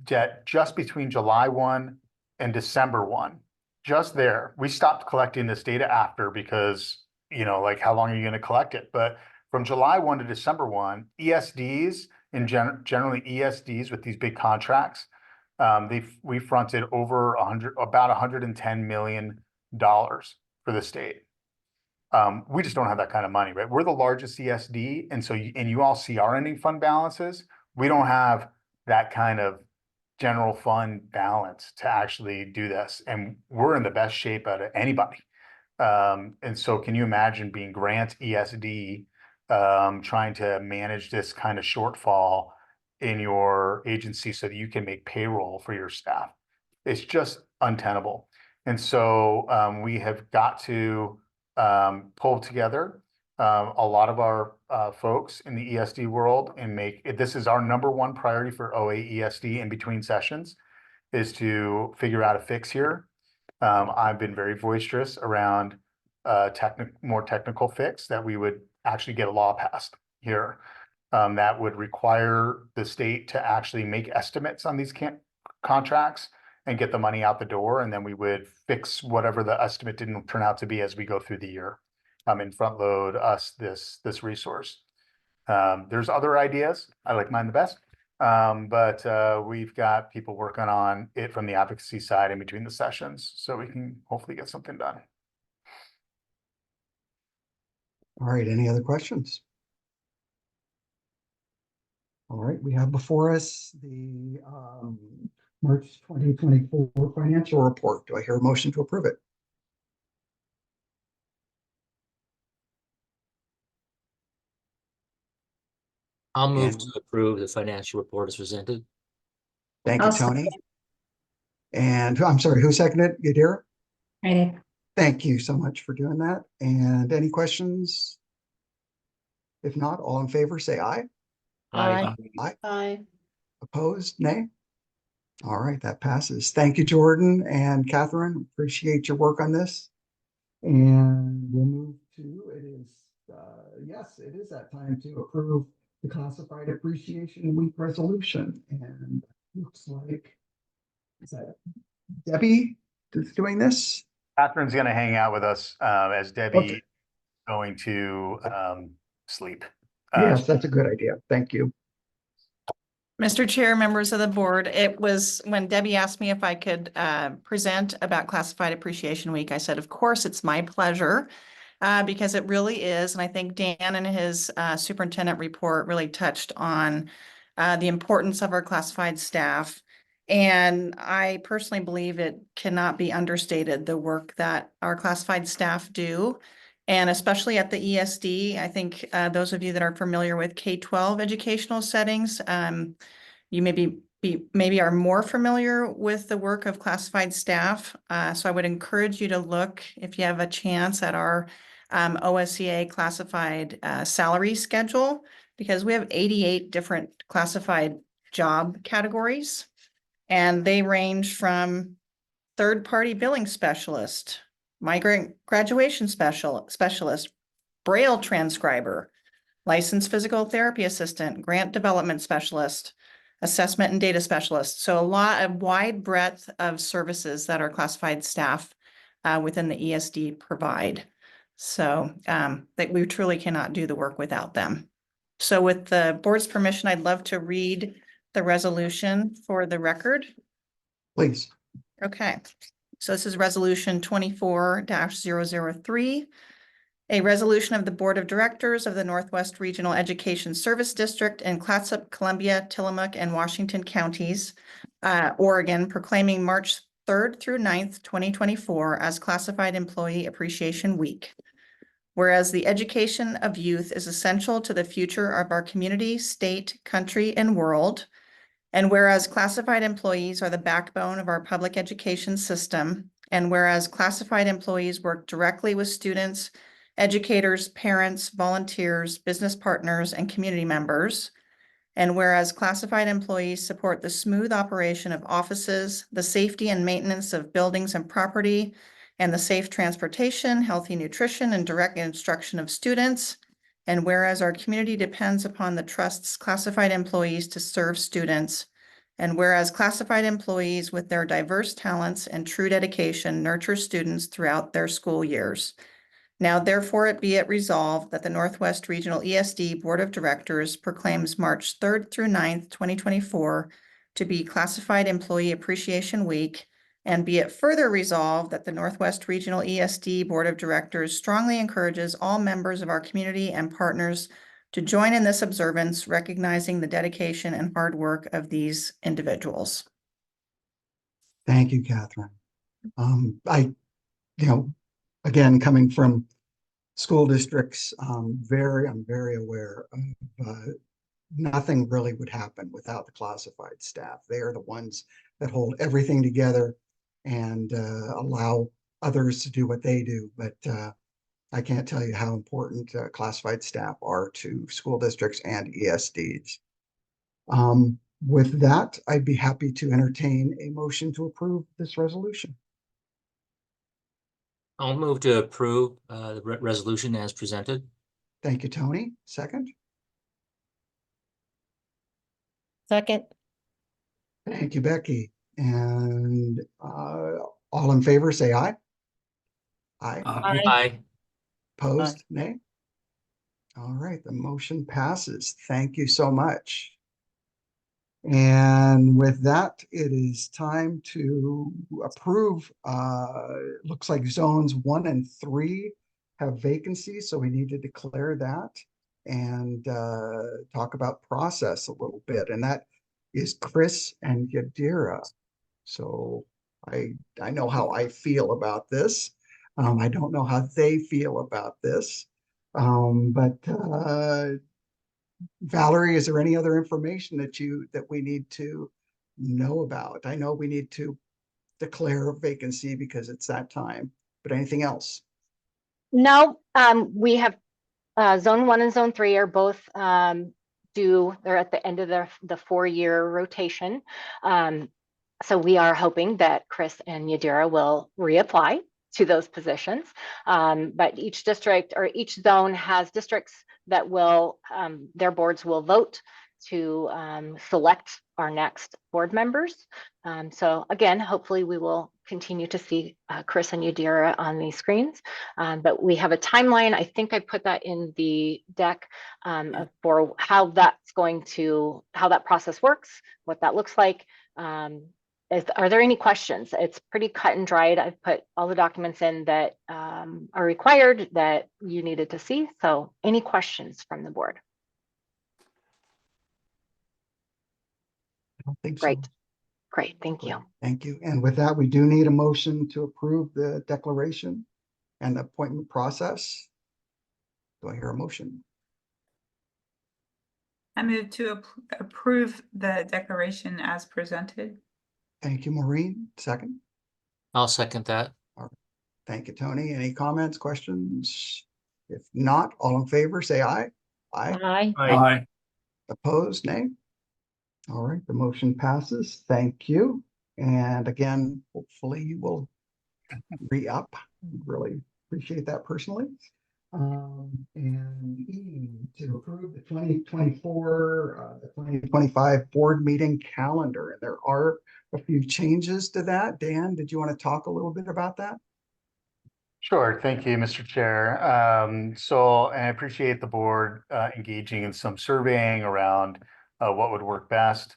that just between July 1 and December 1, just there, we stopped collecting this data after because, you know, like how long are you going to collect it? But from July 1 to December 1, ESDs and generally ESDs with these big contracts, we fronted over about $110 million for the state. We just don't have that kind of money, right? We're the largest ESD, and so you all see our ending fund balances. We don't have that kind of general fund balance to actually do this, and we're in the best shape out of anybody. And so, can you imagine being grant ESD, trying to manage this kind of shortfall in your agency so that you can make payroll for your staff? It's just untenable. And so we have got to pull together a lot of our folks in the ESD world and this is our number one priority for OA ESD in between sessions, is to figure out a fix here. I've been very boisterous around more technical fix that we would actually get a law passed here. That would require the state to actually make estimates on these contracts and get the money out the door, and then we would fix whatever the estimate didn't turn out to be as we go through the year, and front load us this resource. There's other ideas. I like mine the best, but we've got people working on it from the advocacy side in between the sessions, so we can hopefully get something done. All right, any other questions? All right, we have before us the March 2024 financial report. Do I hear a motion to approve it? I'll move to approve the financial report as presented. Thank you, Tony. And I'm sorry, who seconded it? Yadira? I did. Thank you so much for doing that. And any questions? If not, all in favor, say aye. Aye. Aye. Aye. Opposed, nay? All right, that passes. Thank you, Jordan and Catherine. Appreciate your work on this. And we'll move to, yes, it is that time to approve the Classified Appreciation Week resolution. And looks like, is that Debbie that's doing this? Catherine's going to hang out with us as Debbie is going to sleep. Yes, that's a good idea. Thank you. Mr. Chair, members of the board, it was when Debbie asked me if I could present about Classified Appreciation Week, I said, of course, it's my pleasure, because it really is. And I think Dan in his superintendent report really touched on the importance of our classified staff. And I personally believe it cannot be understated, the work that our classified staff do. And especially at the ESD, I think those of you that are familiar with K-12 educational settings, you maybe are more familiar with the work of classified staff. So I would encourage you to look, if you have a chance, at our OSCA classified salary schedule, because we have 88 different classified job categories, and they range from third-party billing specialist, migrant graduation specialist, Braille transcriber, licensed physical therapy assistant, grant development specialist, assessment and data specialist. So a wide breadth of services that our classified staff within the ESD provide. So that we truly cannot do the work without them. So with the board's permission, I'd love to read the resolution for the record. Please. Okay, so this is resolution 24-003. A resolution of the Board of Directors of the Northwest Regional Education Service District in Clatsop, Columbia, Tillamook, and Washington counties, Oregon, proclaiming March 3rd through 9th, 2024 as Classified Employee Appreciation Week. Whereas the education of youth is essential to the future of our community, state, country, and world. And whereas classified employees are the backbone of our public education system, and whereas classified employees work directly with students, educators, parents, volunteers, business partners, and community members. And whereas classified employees support the smooth operation of offices, the safety and maintenance of buildings and property, and the safe transportation, healthy nutrition, and direct instruction of students. And whereas our community depends upon the trust's classified employees to serve students. And whereas classified employees with their diverse talents and true dedication nurture students throughout their school years. Now, therefore, it be it resolved that the Northwest Regional ESD Board of Directors proclaims March 3rd through 9th, 2024 to be Classified Employee Appreciation Week, and be it further resolved that the Northwest Regional ESD Board of Directors strongly encourages all members of our community and partners to join in this observance, recognizing the dedication and hard work of these individuals. Thank you, Catherine. Again, coming from school districts, I'm very aware of nothing really would happen without the classified staff. They are the ones that hold everything together and allow others to do what they do. But I can't tell you how important classified staff are to school districts and ESDs. With that, I'd be happy to entertain a motion to approve this resolution. I'll move to approve the resolution as presented. Thank you, Tony. Second. Second. Thank you, Becky. And all in favor, say aye. Aye. Aye. Opposed, nay. All right, the motion passes. Thank you so much. And with that, it is time to approve. Looks like zones 1 and 3 have vacancies, so we need to declare that and talk about process a little bit. And that is Chris and Yadira. So I know how I feel about this. I don't know how they feel about this. But Valerie, is there any other information that we need to know about? I know we need to declare a vacancy because it's that time, but anything else? No, we have zone 1 and zone 3 are both they're at the end of the 4-year rotation. So we are hoping that Chris and Yadira will reapply to those positions. But each district or each zone has districts that will, their boards will vote to select our next board members. So again, hopefully we will continue to see Chris and Yadira on these screens. But we have a timeline. I think I put that in the deck for how that process works, what that looks like. Are there any questions? It's pretty cut and dried. I've put all the documents in that are required that you needed to see. So any questions from the board? I don't think Great. so. Great, thank you. Thank you. And with that, we do need a motion to approve the declaration and the appointment process. Do I hear a motion? I move to approve the declaration as presented. Thank you, Maureen. Second. I'll second that. All right. Thank you, Tony. Any comments, questions? If not, all in favor, say aye. Aye. Aye. Opposed, nay. All right, the motion passes. Thank you. And again, hopefully you will re-up. Really appreciate that personally. And to approve the 2025 board meeting calendar. And there are a few changes to that. Dan, did you want to talk a little bit about that? Sure. Thank you, Mr. Chair. So I appreciate the board engaging in some surveying around what would work best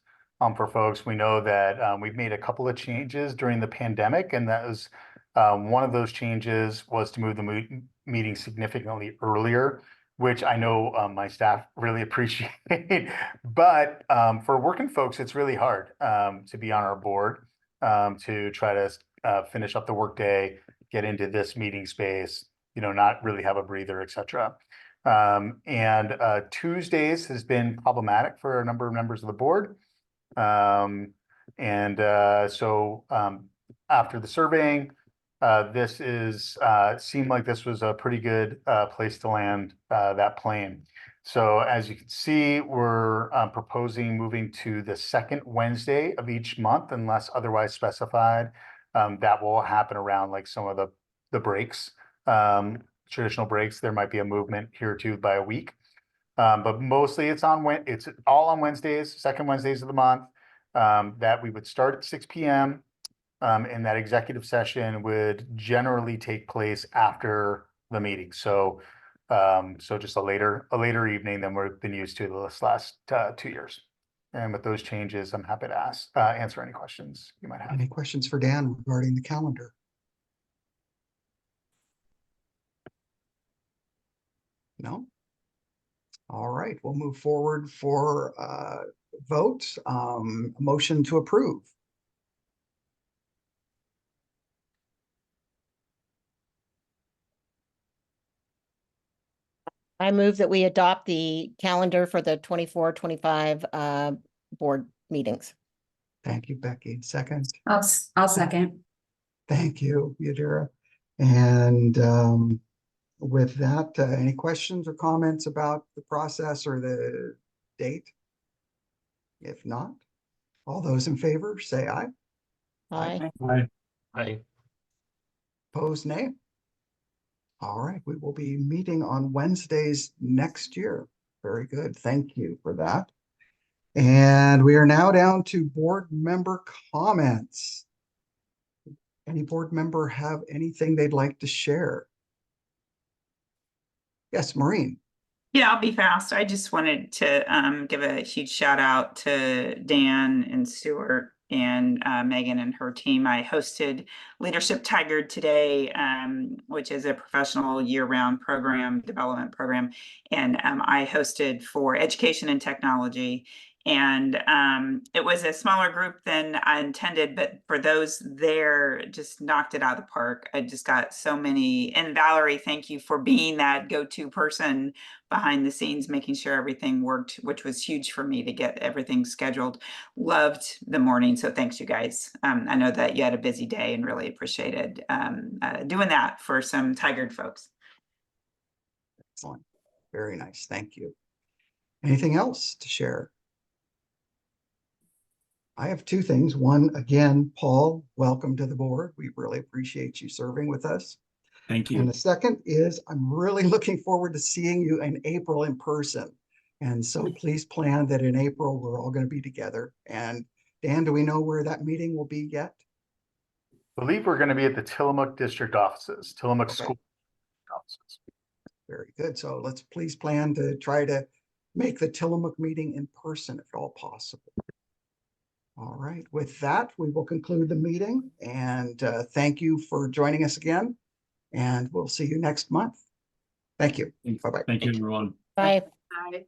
for folks. We know that we've made a couple of changes during the pandemic, and that was one of those changes was to move the meeting significantly earlier, which I know my staff really appreciate. But for working folks, it's really hard to be on our board to try to finish up the workday, get into this meeting space, not really have a breather, et cetera. And Tuesdays has been problematic for a number of members of the board. So after the surveying, this seemed like this was a pretty good place to land that plane. So as you can see, we're proposing moving to the second Wednesday of each month unless otherwise specified. That will happen around like some of the breaks, traditional breaks. There might be a movement here or two by a week, but mostly it's all on Wednesdays, second Wednesdays of the month. That we would start at 6 p.m. And that executive session would generally take place after the meeting. So just a later evening than we've been used to the last 2 years. And with those changes, I'm happy to answer any questions you might have. Any questions for Dan regarding the calendar? No? All right, we'll move forward for vote. Motion to approve. I move that we adopt the calendar for the 24-25 board meetings. Thank you, Becky. Second. I'll second. Thank you, Yadira. And with that, any questions or comments about the process or the date? If not, all those in favor say aye. Aye. Aye. Aye. Opposed, nay. All right, we will be meeting on Wednesdays next year. Very good. Thank you for that. And we are now down to board member comments. Any board member have anything they'd like to share? Yes, Maureen. Yeah, I'll be fast. I just wanted to give a huge shout out to Dan and Stuart and Megan and her team. I hosted Leadership Tigered today, which is a professional year-round development program. And I hosted for education and technology. And it was a smaller group than I intended, but for those there, just knocked it out of the park. I just got so many. And Valerie, thank you for being that go-to person behind the scenes, making sure everything worked, which was huge for me to get everything scheduled. Loved the morning. So thanks, you guys. I know that you had a busy day and really appreciated doing that for some Tigered folks. Excellent. Very nice. Thank you. Anything else to share? I have two things. One, again, Paul, welcome to the board. We really appreciate you serving with us. Thank you. And the second is I'm really looking forward to seeing you in April in person. And so please plan that in April, we're all going to be together. And Dan, do we know where that meeting will be yet? I believe we're going to be at the Tillamook district offices, Tillamook school offices. Very good. So let's please plan to try to make the Tillamook meeting in person if at all possible. All right. With that, we will conclude the meeting and thank you for joining us again. And we'll see you next month. Thank you. Bye-bye. Thank you, everyone. Bye. Bye.